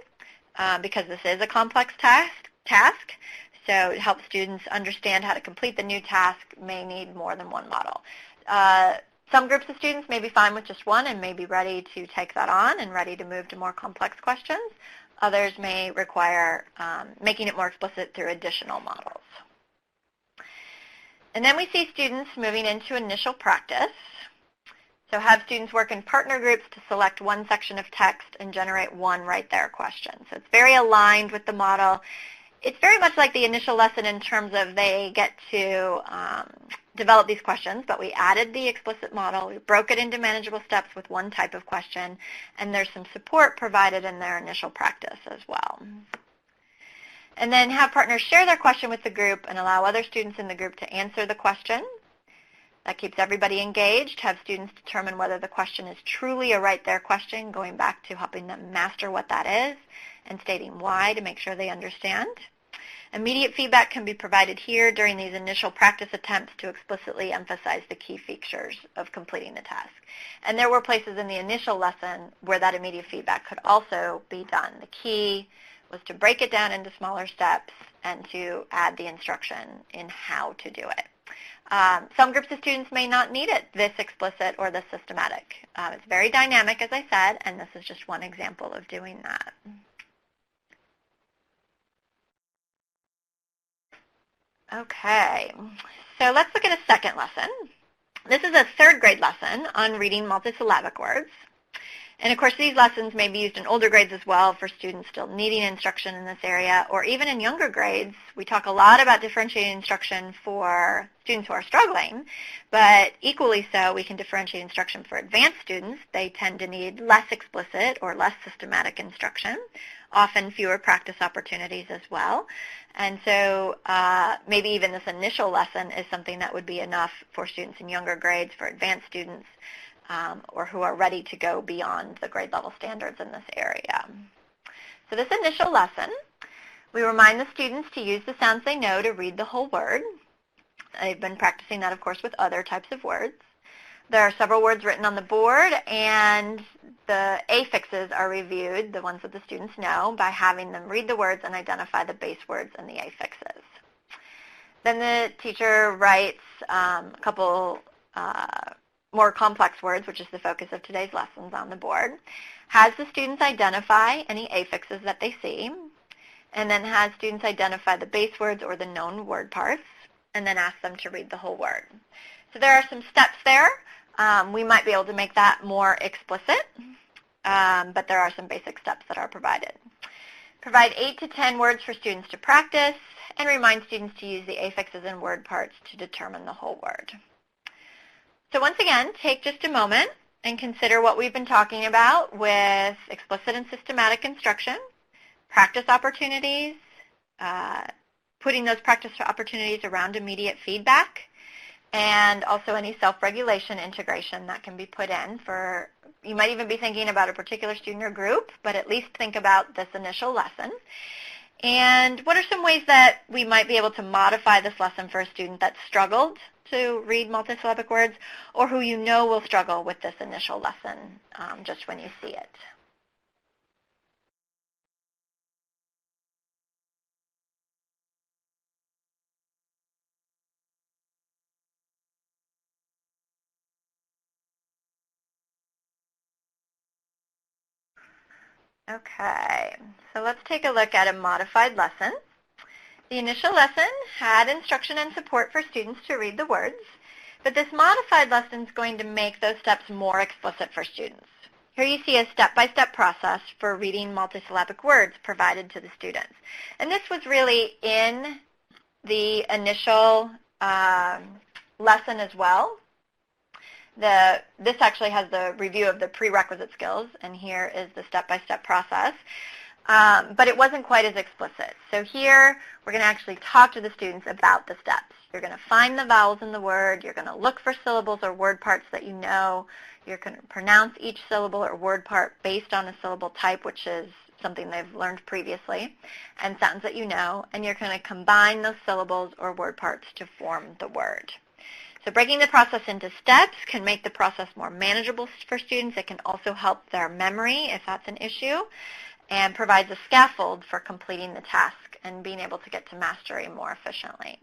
Speaker 3: because this is a complex task. So it helps students understand how to complete the new task, may need more than one model. Some groups of students may be fine with just one and may be ready to take that on and ready to move to more complex questions. Others may require making it more explicit through additional models. And then we see students moving into initial practice. So have students work in partner groups to select one section of text and generate one right there question. So it's very aligned with the model. It's very much like the initial lesson in terms of they get to develop these questions, but we added the explicit model, we broke it into manageable steps with one type of question, and there's some support provided in their initial practice as well. And then have partners share their question with the group and allow other students in the group to answer the question. That keeps everybody engaged. Have students determine whether the question is truly a right there question, going back to helping them master what that is and stating why to make sure they understand. Immediate feedback can be provided here during these initial practice attempts to explicitly emphasize the key features of completing the task. And there were places in the initial lesson where that immediate feedback could also be done. The key was to break it down into smaller steps and to add the instruction in how to do it. Some groups of students may not need it this explicit or this systematic. It's very dynamic, as I said, and this is just one example of doing that. Okay, so let's look at a second lesson. This is a third grade lesson on reading multisyllabic words. And of course, these lessons may be used in older grades as well for students still needing instruction in this area, or even in younger grades. We talk a lot about differentiating instruction for students who are struggling, but equally so, we can differentiate instruction for advanced students. They tend to need less explicit or less systematic instruction, often fewer practice opportunities as well. And so maybe even this initial lesson is something that would be enough for students in younger grades, for advanced students, or who are ready to go beyond the grade level standards in this area. So this initial lesson, we remind the students to use the sounds they know to read the whole word. They've been practicing that, of course, with other types of words. There are several words written on the board, and the affixes are reviewed, the ones that the students know, by having them read the words and identify the base words and the affixes. Then the teacher writes a couple more complex words, which is the focus of today's lessons, on the board, has the students identify any affixes that they see, and then has students identify the base words or the known word parts, and then ask them to read the whole word. So there are some steps there. We might be able to make that more explicit, but there are some basic steps that are provided. Provide 8 to 10 words for students to practice, and remind students to use the affixes and word parts to determine the whole word. So once again, take just a moment and consider what we've been talking about with explicit and systematic instruction, practice opportunities, putting those practice opportunities around immediate feedback, and also any self-regulation integration that can be put in for, you might even be thinking about a particular student or group, but at least think about this initial lesson. And what are some ways that we might be able to modify this lesson for a student that struggled to read multisyllabic words, or who you know will struggle with this initial lesson just when you see it? Okay, so let's take a look at a modified lesson. The initial lesson had instruction and support for students to read the words, but this modified lesson is going to make those steps more explicit for students. Here you see a step-by-step process for reading multisyllabic words provided to the students. And this was really in the initial lesson as well. This actually has the review of the prerequisite skills, and here is the step-by-step process. But it wasn't quite as explicit. So here, we're going to actually talk to the students about the steps. You're going to find the vowels in the word. You're going to look for syllables or word parts that you know. You're going to pronounce each syllable or word part based on a syllable type, which is something they've learned previously, and sentence that you know. And you're going to combine those syllables or word parts to form the word. So breaking the process into steps can make the process more manageable for students. It can also help their memory if that's an issue, and provides a scaffold for completing the task and being able to get to mastery more efficiently.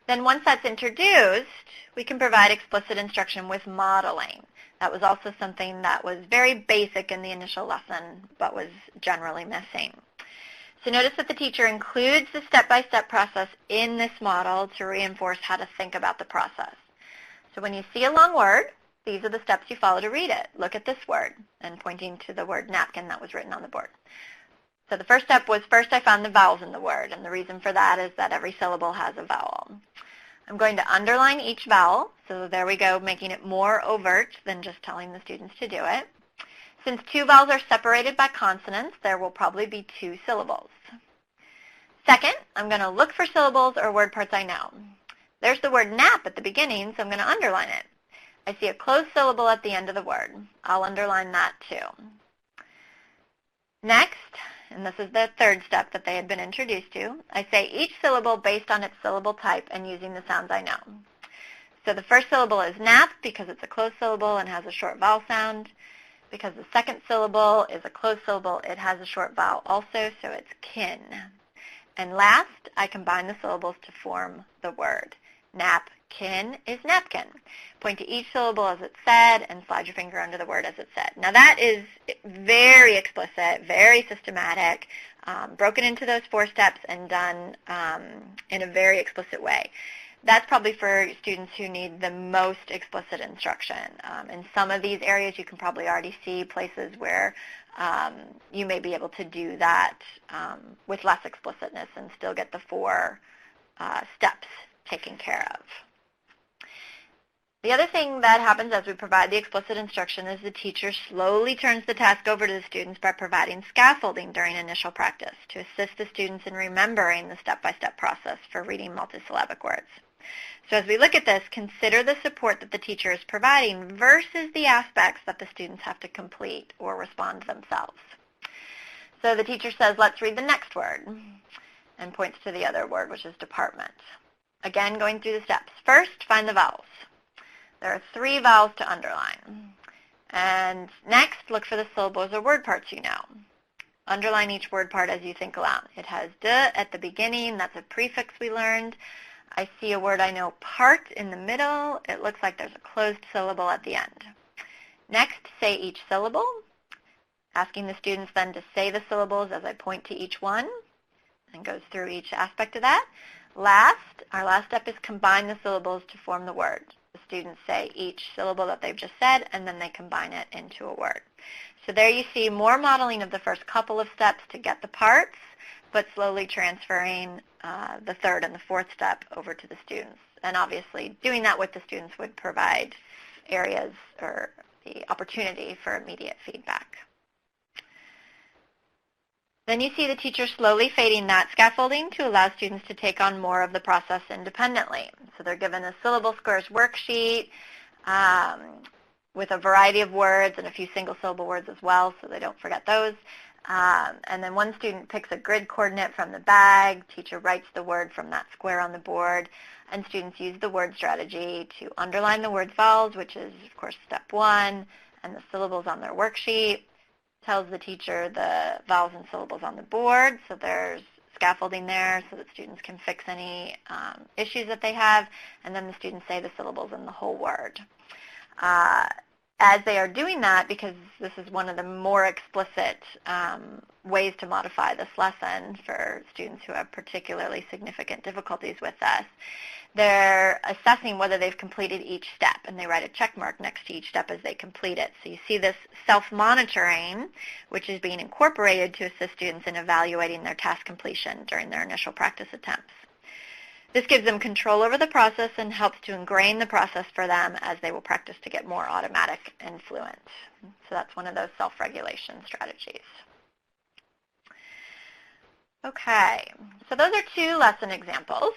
Speaker 3: Then once that's introduced, we can provide explicit instruction with modeling. That was also something that was very basic in the initial lesson, but was generally missing. So notice that the teacher includes the step-by-step process in this model to reinforce how to think about the process. So when you see a long word, these are the steps you follow to read it. Look at this word, and pointing to the word napkin that was written on the board. So the first step was, first I found the vowels in the word, and the reason for that is that every syllable has a vowel. I'm going to underline each vowel, so there we go, making it more overt than just telling the students to do it. Since two vowels are separated by consonants, there will probably be two syllables. Second, I'm going to look for syllables or word parts I know. There's the word nap at the beginning, so I'm going to underline it. I see a closed syllable at the end of the word. I'll underline that too. Next, and this is the third step that they had been introduced to, I say each syllable based on its syllable type and using the sounds I know. So the first syllable is nap because it's a closed syllable and has a short vowel sound. Because the second syllable is a closed syllable, it has a short vowel also, so it's kin. And last, I combine the syllables to form the word. Napkin is napkin. Point to each syllable as it's said and slide your finger under the word as it's said. Now that is very explicit, very systematic, broken into those 4 steps and done in a very explicit way. That's probably for students who need the most explicit instruction. In some of these areas, you can probably already see places where you may be able to do that with less explicitness and still get the 4 steps taken care of. The other thing that happens as we provide the explicit instruction is the teacher slowly turns the task over to the students by providing scaffolding during initial practice to assist the students in remembering the step-by-step process for reading multisyllabic words. So as we look at this, consider the support that the teacher is providing versus the aspects that the students have to complete or respond themselves. So the teacher says, let's read the next word, and points to the other word, which is department. Again, going through the steps. First, find the vowels. There are 3 vowels to underline. And next, look for the syllables or word parts you know. Underline each word part as you think aloud. It has d at the beginning. That's a prefix we learned. I see a word I know, part, in the middle. It looks like there's a closed syllable at the end. Next, say each syllable, asking the students then to say the syllables as I point to each one, and goes through each aspect of that. Last, our last step is combine the syllables to form the word. The students say each syllable that they've just said, and then they combine it into a word. So there you see more modeling of the first couple of steps to get the parts, but slowly transferring the third and the fourth step over to the students. And obviously, doing that with the students would provide areas or the opportunity for immediate feedback. Then you see the teacher slowly fading that scaffolding to allow students to take on more of the process independently. So they're given a syllable scores worksheet with a variety of words and a few single-syllable words as well, so they don't forget those. And then one student picks a grid coordinate from the bag, teacher writes the word from that square on the board, and students use the word strategy to underline the word's vowels, which is, of course, step one, and the syllables on their worksheet. Tells the teacher the vowels and syllables on the board, so there's scaffolding there so that students can fix any issues that they have, and then the students say the syllables in the whole word. As they are doing that, because this is one of the more explicit ways to modify this lesson for students who have particularly significant difficulties with this, they're assessing whether they've completed each step, and they write a check mark next to each step as they complete it. So you see this self-monitoring, which is being incorporated to assist students in evaluating their task completion during their initial practice attempts. This gives them control over the process and helps to ingrain the process for them as they will practice to get more automatic and fluent. So that's one of those self-regulation strategies. Okay, so those are two lesson examples.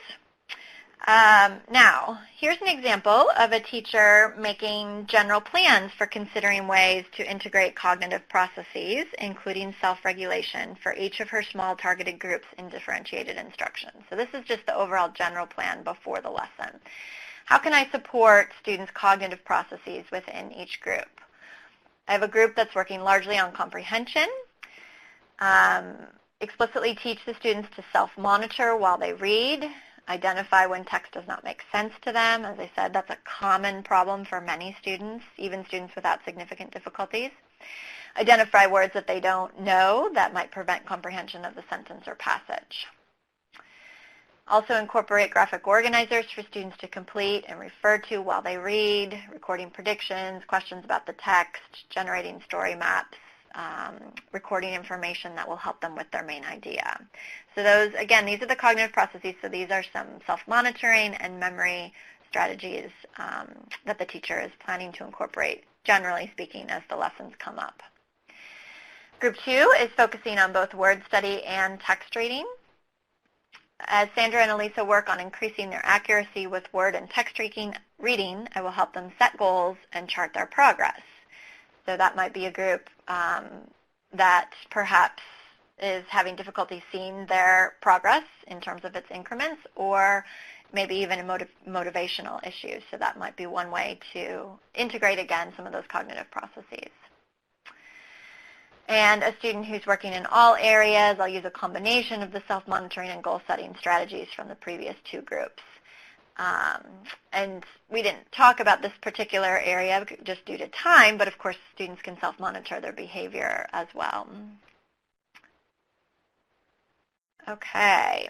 Speaker 3: Now, here's an example of a teacher making general plans for considering ways to integrate cognitive processes, including self-regulation, for each of her small targeted groups in differentiated instruction. So this is just the overall general plan before the lesson. How can I support students' cognitive processes within each group? I have a group that's working largely on comprehension. Explicitly teach the students to self-monitor while they read. Identify when text does not make sense to them. As I said, that's a common problem for many students, even students without significant difficulties. Identify words that they don't know that might prevent comprehension of the sentence or passage. Also incorporate graphic organizers for students to complete and refer to while they read, recording predictions, questions about the text, generating story maps, recording information that will help them with their main idea. So those, again, these are the cognitive processes, so these are some self-monitoring and memory strategies that the teacher is planning to incorporate, generally speaking, as the lessons come up. Group 2 is focusing on both word study and text reading. As Sandra and Elisa work on increasing their accuracy with word and text reading, I will help them set goals and chart their progress. So that might be a group that perhaps is having difficulty seeing their progress in terms of its increments, or maybe even a motivational issue. So that might be one way to integrate, again, some of those cognitive processes. And a student who's working in all areas, I'll use a combination of the self-monitoring and goal-setting strategies from the previous two groups. And we didn't talk about this particular area just due to time, but of course students can self-monitor their behavior as well. Okay,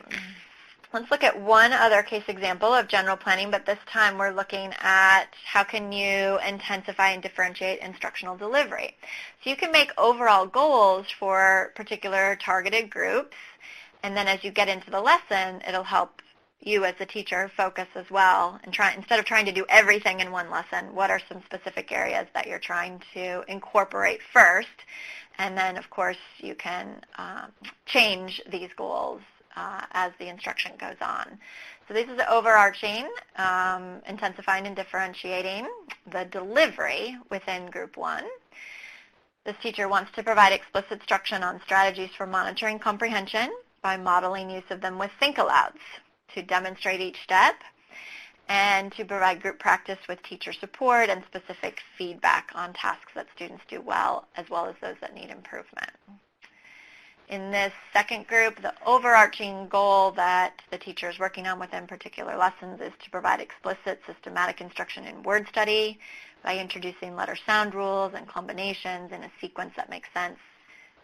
Speaker 3: let's look at one other case example of general planning, but this time we're looking at how can you intensify and differentiate instructional delivery. So you can make overall goals for particular targeted groups, and then as you get into the lesson, it'll help you as a teacher focus as well, and instead of trying to do everything in one lesson, what are some specific areas that you're trying to incorporate first, and then of course you can change these goals as the instruction goes on. So this is the overarching, intensifying and differentiating the delivery within Group 1. This teacher wants to provide explicit instruction on strategies for monitoring comprehension by modeling use of them with think-alouds to demonstrate each step, and to provide group practice with teacher support and specific feedback on tasks that students do well as those that need improvement. In this second group, the overarching goal that the teacher is working on within particular lessons is to provide explicit, systematic instruction in word study by introducing letter-sound rules and combinations in a sequence that makes sense,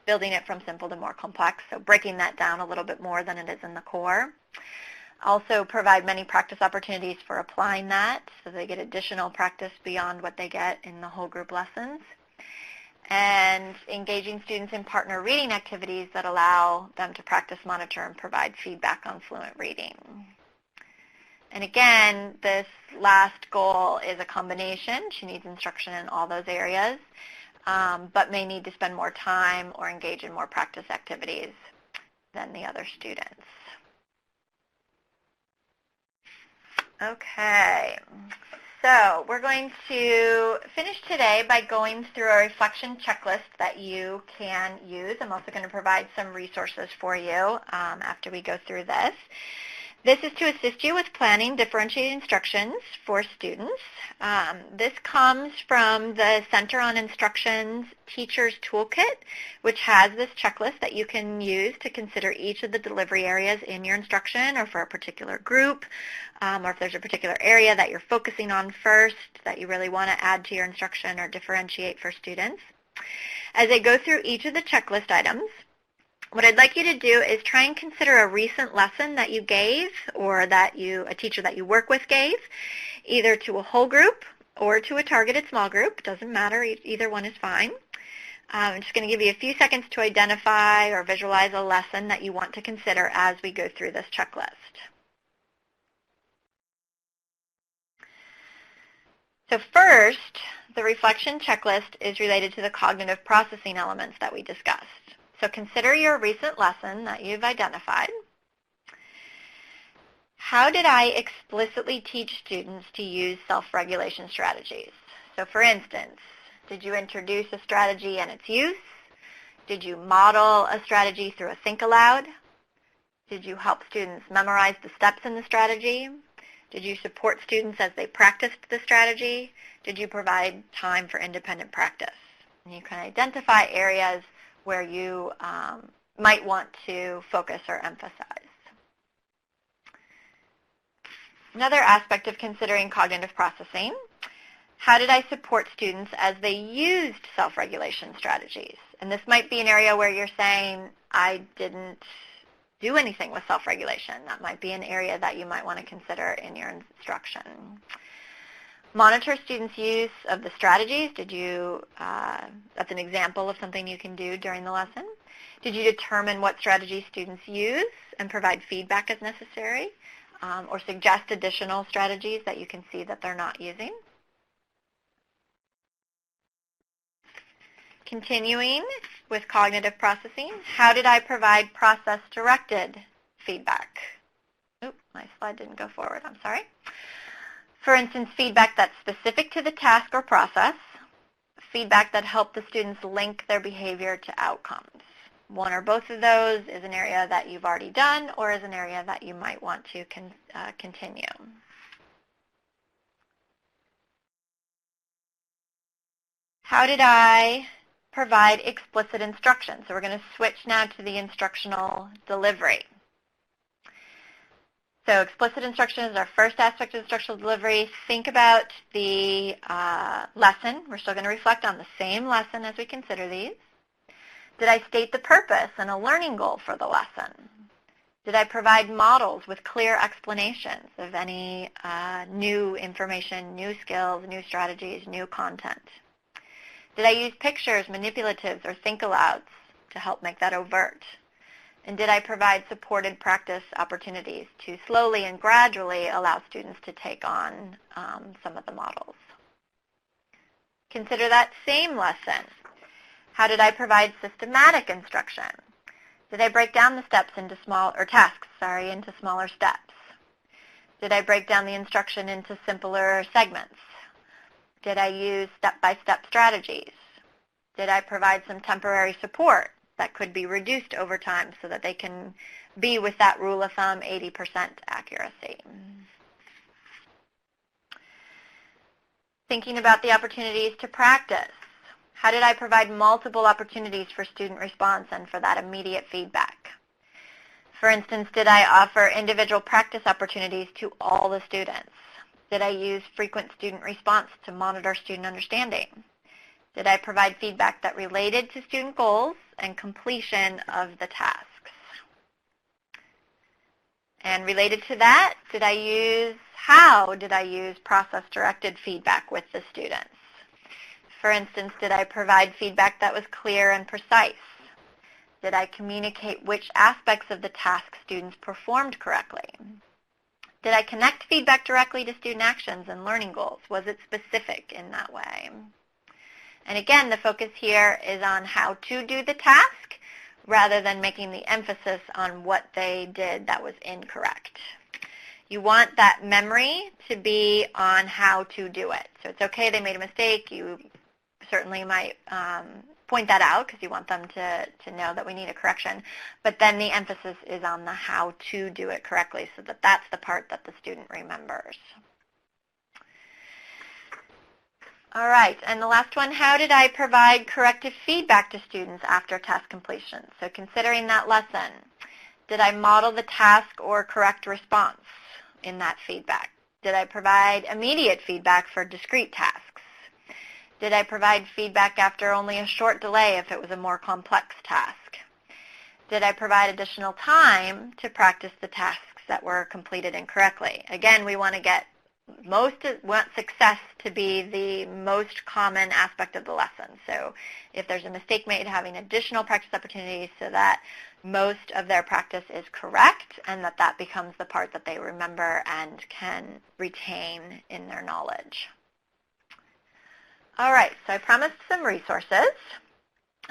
Speaker 3: building it from simple to more complex, so breaking that down a little bit more than it is in the core. Also provide many practice opportunities for applying that, so they get additional practice beyond what they get in the whole group lessons. and engaging students in partner reading activities that allow them to practice, monitor, and provide feedback on fluent reading. And again, this last goal is a combination. She needs instruction in all those areas, but may need to spend more time or engage in more practice activities than the other students. Okay, so we're going to finish today by going through a reflection checklist that you can use. I'm also going to provide some resources for you after we go through this. This is to assist you with planning differentiated instructions for students. This comes from the Center on Instruction's Teacher's Toolkit, which has this checklist that you can use to consider each of the delivery areas in your instruction or for a particular group, or if there's a particular area that you're focusing on first that you really want to add to your instruction or differentiate for students. As I go through each of the checklist items, what I'd like you to do is try and consider a recent lesson that you gave or that a teacher that you work with gave, either to a whole group or to a targeted small group. Doesn't matter. Either one is fine. I'm just going to give you a few seconds to identify or visualize a lesson that you want to consider as we go through this checklist. So first, the reflection checklist is related to the cognitive processing elements that we discussed. So consider your recent lesson that you've identified. How did I explicitly teach students to use self-regulation strategies? So for instance, did you introduce a strategy and its use? Did you model a strategy through a think aloud? Did you help students memorize the steps in the strategy? Did you support students as they practiced the strategy? Did you provide time for independent practice? And you can identify areas where you might want to focus or emphasize. Another aspect of considering cognitive processing, how did I support students as they used self-regulation strategies? And this might be an area where you're saying, I didn't do anything with self-regulation. That might be an area that you might want to consider in your instruction. Monitor students' use of the strategies. That's an example of something you can do during the lesson. Did you determine what strategies students use and provide feedback as necessary, or suggest additional strategies that you can see that they're not using? Continuing with cognitive processing, how did I provide process-directed feedback? Oop, my slide didn't go forward, I'm sorry. For instance, feedback that's specific to the task or process, feedback that helped the students link their behavior to outcomes. One or both of those is an area that you've already done or is an area that you might want to continue. How did I provide explicit instruction? So we're going to switch now to the instructional delivery. So explicit instruction is our first aspect of instructional delivery. Think about the lesson. We're still going to reflect on the same lesson as we consider these. Did I state the purpose and a learning goal for the lesson? Did I provide models with clear explanations of any new information, new skills, new strategies, new content? Did I use pictures, manipulatives, or think-alouds to help make that overt? And did I provide supported practice opportunities to slowly and gradually allow students to take on some of the models? Consider that same lesson. How did I provide systematic instruction? Did I break down the steps into into smaller steps? Did I break down the instruction into simpler segments? Did I use step-by-step strategies? Did I provide some temporary support that could be reduced over time so that they can be with that rule of thumb 80% accuracy? Thinking about the opportunities to practice. How did I provide multiple opportunities for student response and for that immediate feedback? For instance, did I offer individual practice opportunities to all the students? Did I use frequent student response to monitor student understanding? Did I provide feedback that related to student goals and completion of the tasks? And related to that, how did I use process-directed feedback with the students? For instance, did I provide feedback that was clear and precise? Did I communicate which aspects of the task students performed correctly? Did I connect feedback directly to student actions and learning goals? Was it specific in that way? And again, the focus here is on how to do the task rather than making the emphasis on what they did that was incorrect. You want that memory to be on how to do it. So it's okay they made a mistake. You certainly might point that out because you want them to know that we need a correction. But then the emphasis is on the how to do it correctly so that that's the part that the student remembers. All right, and the last one, how did I provide corrective feedback to students after task completion? So considering that lesson, did I model the task or correct response in that feedback? Did I provide immediate feedback for discrete tasks? Did I provide feedback after only a short delay if it was a more complex task? Did I provide additional time to practice the tasks that were completed incorrectly? Again, we want success to be the most common aspect of the lesson. So if there's a mistake made, having additional practice opportunities so that most of their practice is correct and that becomes the part that they remember and can retain in their knowledge. All right, so I promised some resources.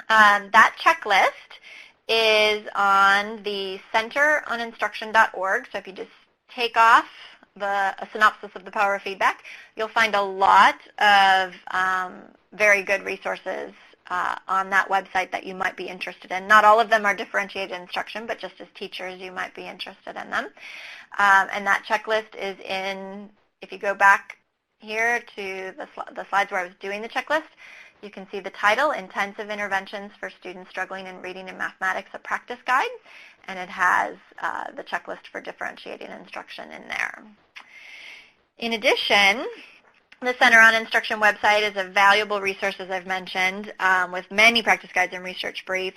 Speaker 3: That checklist is on the centeroninstruction.org. So if you just take off a synopsis of the power of feedback, you'll find a lot of very good resources on that website that you might be interested in. Not all of them are differentiated instruction, but just as teachers, you might be interested in them. And that checklist is in, if you go back here to the slides where I was doing the checklist, you can see the title, Intensive Interventions for Students Struggling in Reading and Mathematics, a Practice Guide, and it has the checklist for differentiating instruction in there. In addition, the Center on Instruction website is a valuable resource, as I've mentioned, with many practice guides and research briefs.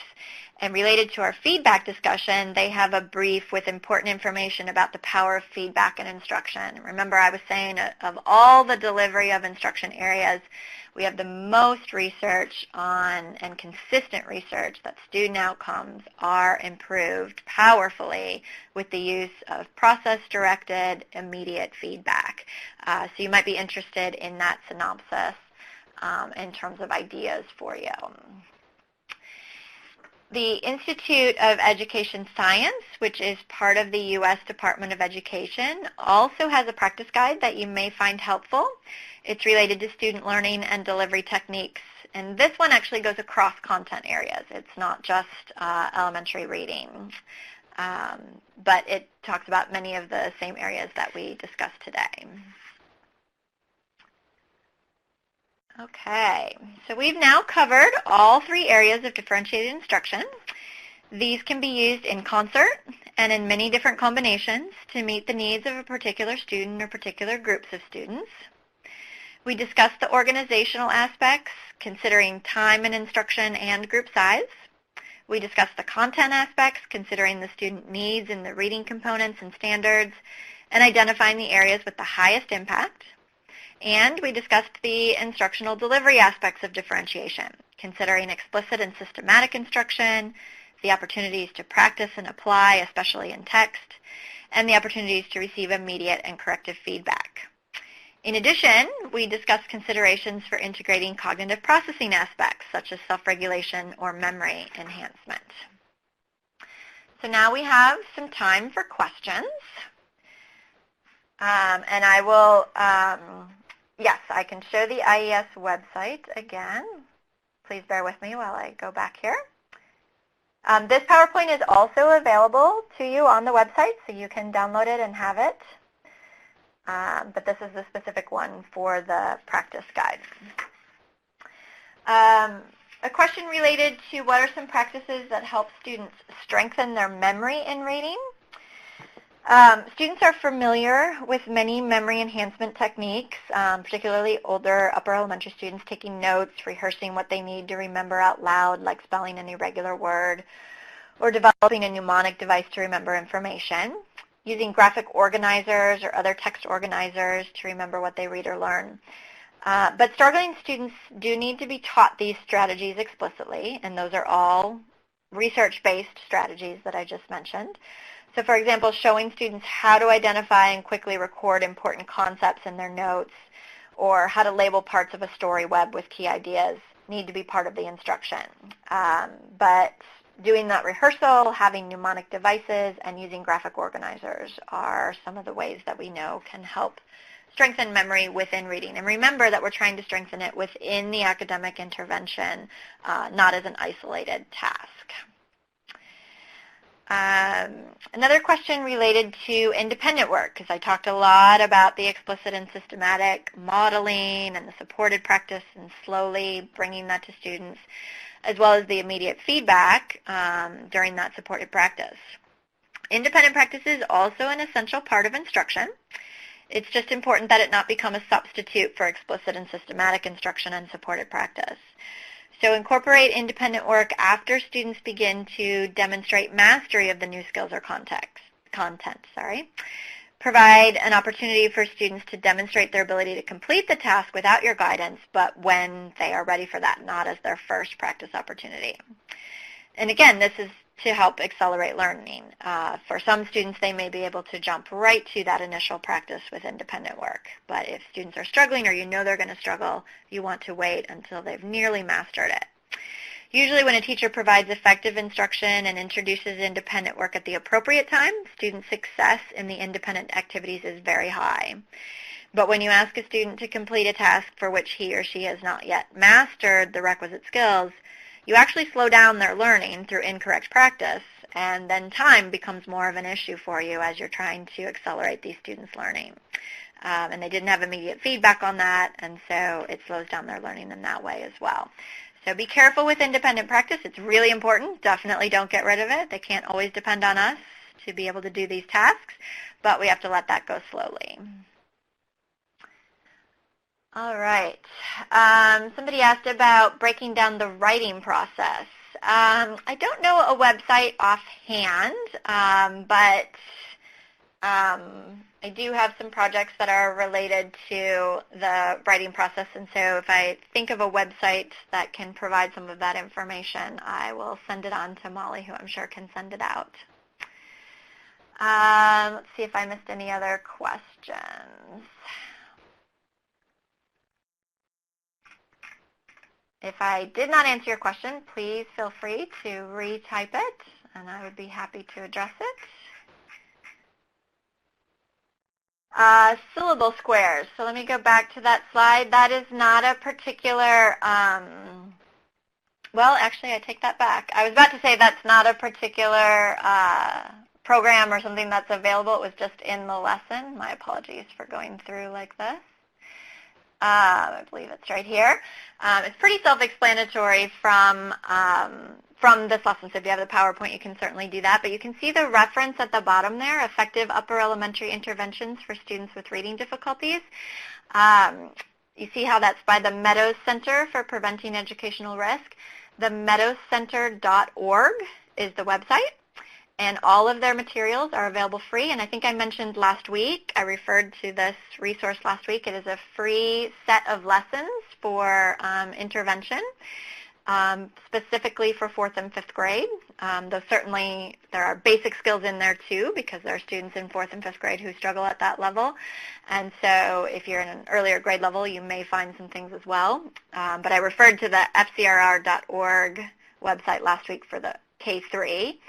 Speaker 3: And related to our feedback discussion, they have a brief with important information about the power of feedback in instruction. Remember, I was saying of all the delivery of instruction areas, we have the most research on and consistent research that student outcomes are improved powerfully with the use of process-directed immediate feedback. So you might be interested in that synopsis in terms of ideas for you. The Institute of Education Science, which is part of the NYS Department of Education, also has a practice guide that you may find helpful. It's related to student learning and delivery techniques, and this one actually goes across content areas. It's not just elementary reading, but it talks about many of the same areas that we discussed today. Okay, so we've now covered all three areas of differentiated instruction. These can be used in concert and in many different combinations to meet the needs of a particular student or particular groups of students. We discussed the organizational aspects, considering time and instruction and group size. We discussed the content aspects, considering the student needs and the reading components and standards, and identifying the areas with the highest impact. And we discussed the instructional delivery aspects of differentiation, considering explicit and systematic instruction, the opportunities to practice and apply, especially in text, and the opportunities to receive immediate and corrective feedback. In addition, we discussed considerations for integrating cognitive processing aspects, such as self-regulation or memory enhancement. So now we have some time for questions. And I will, yes, I can show the IES website again. Please bear with me while I go back here. This PowerPoint is also available to you on the website, so you can download it and have it. But this is the specific one for the practice guide. A question related to what are some practices that help students strengthen their memory in reading? Students are familiar with many memory enhancement techniques, particularly older upper elementary students taking notes, rehearsing what they need to remember out loud, like spelling an irregular word, or developing a mnemonic device to remember information, using graphic organizers or other text organizers to remember what they read or learn. But struggling students do need to be taught these strategies explicitly, and those are all research-based strategies that I just mentioned. So for example, showing students how to identify and quickly record important concepts in their notes, or how to label parts of a story web with key ideas need to be part of the instruction. But doing that rehearsal, having mnemonic devices, and using graphic organizers are some of the ways that we know can help strengthen memory within reading. And remember that we're trying to strengthen it within the academic intervention, not as an isolated task. Another question related to independent work, because I talked a lot about the explicit and systematic modeling and the supported practice and slowly bringing that to students, as well as the immediate feedback during that supported practice. Independent practice is also an essential part of instruction. It's just important that it not become a substitute for explicit and systematic instruction and supported practice. So incorporate independent work after students begin to demonstrate mastery of the new skills or content. Provide an opportunity for students to demonstrate their ability to complete the task without your guidance, but when they are ready for that, not as their first practice opportunity. And again, this is to help accelerate learning. For some students, they may be able to jump right to that initial practice with independent work. But if students are struggling or you know they're going to struggle, you want to wait until they've nearly mastered it. Usually when a teacher provides effective instruction and introduces independent work at the appropriate time, student success in the independent activities is very high. But when you ask a student to complete a task for which he or she has not yet mastered the requisite skills, you actually slow down their learning through incorrect practice, and then time becomes more of an issue for you as you're trying to accelerate these students' learning. And they didn't have immediate feedback on that, and so it slows down their learning in that way as well. So be careful with independent practice. It's really important. Definitely don't get rid of it. They can't always depend on us to be able to do these tasks, but we have to let that go slowly. All right. Somebody asked about breaking down the writing process. I don't know a website offhand, but I do have some projects that are related to the writing process, and so if I think of a website that can provide some of that information, I will send it on to Molly, who I'm sure can send it out. Let's see if I missed any other questions. If I did not answer your question, please feel free to retype it, and I would be happy to address it. Syllable squares. So let me go back to that slide. That is not a particular, well, actually, I take that back. I was about to say that's not a particular program or something that's available. It was just in the lesson. My apologies for going through like this. I believe it's right here. It's pretty self-explanatory from this lesson, so if you have the PowerPoint, you can certainly do that. But you can see the reference at the bottom there, Effective Upper Elementary Interventions for Students with Reading Difficulties. You see how that's by the Meadows Center for Preventing Educational Risk. The meadowscenter.org is the website. And all of their materials are available free. And I think I mentioned last week, I referred to this resource last week. It is a free set of lessons for intervention, specifically for 4th and 5th grade. Though certainly there are basic skills in there too, because there are students in 4th and 5th grade who struggle at that level. And so if you're in an earlier grade level, you may find some things as well. But I referred to the fcrr.org website last week for the K3.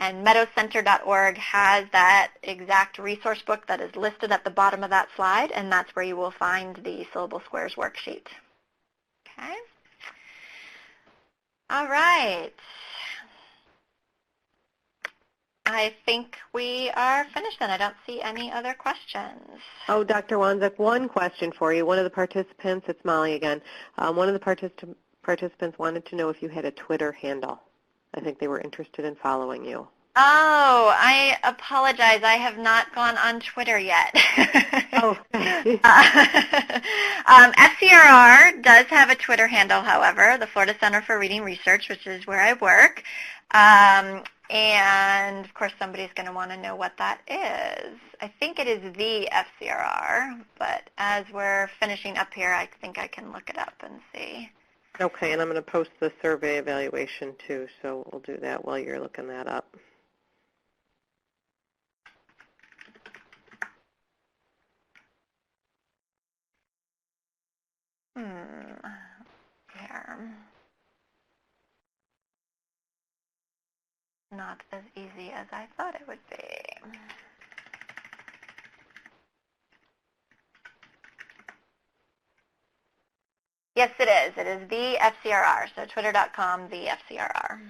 Speaker 3: And meadowscenter.org has that exact resource book that is listed at the bottom of that slide, and that's where you will find the syllable squares worksheet. Okay. All right. I think we are finished then. I don't see any other questions.
Speaker 4: Oh, Dr. Wanzek, one question for you. One of the participants, it's Molly again, one of the participants wanted to know if you had a Twitter handle. I think they were interested in following you.
Speaker 3: Oh, I apologize. I have not gone on Twitter yet.
Speaker 4: Oh.
Speaker 3: FCRR does have a Twitter handle, however, the Florida Center for Reading Research, which is where I work. And, of course, somebody's going to want to know what that is. I think it is the FCRR, but as we're finishing up here, I think I can look it up and see.
Speaker 4: Okay, and I'm going to post the survey evaluation too, so we'll do that while you're looking that up.
Speaker 3: Here. Not as easy as I thought it would be. Yes, it is. It is the FCRR, so twitter.com, the FCRR.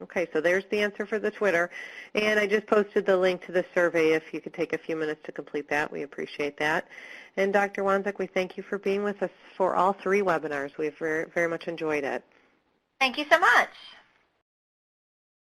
Speaker 4: Okay, so there's the answer for the Twitter. And I just posted the link to the survey. If you could take a few minutes to complete that, we appreciate that. And Dr. Wanzek, we thank you for being with us for all 3 webinars. We've very much enjoyed it.
Speaker 3: Thank you so much.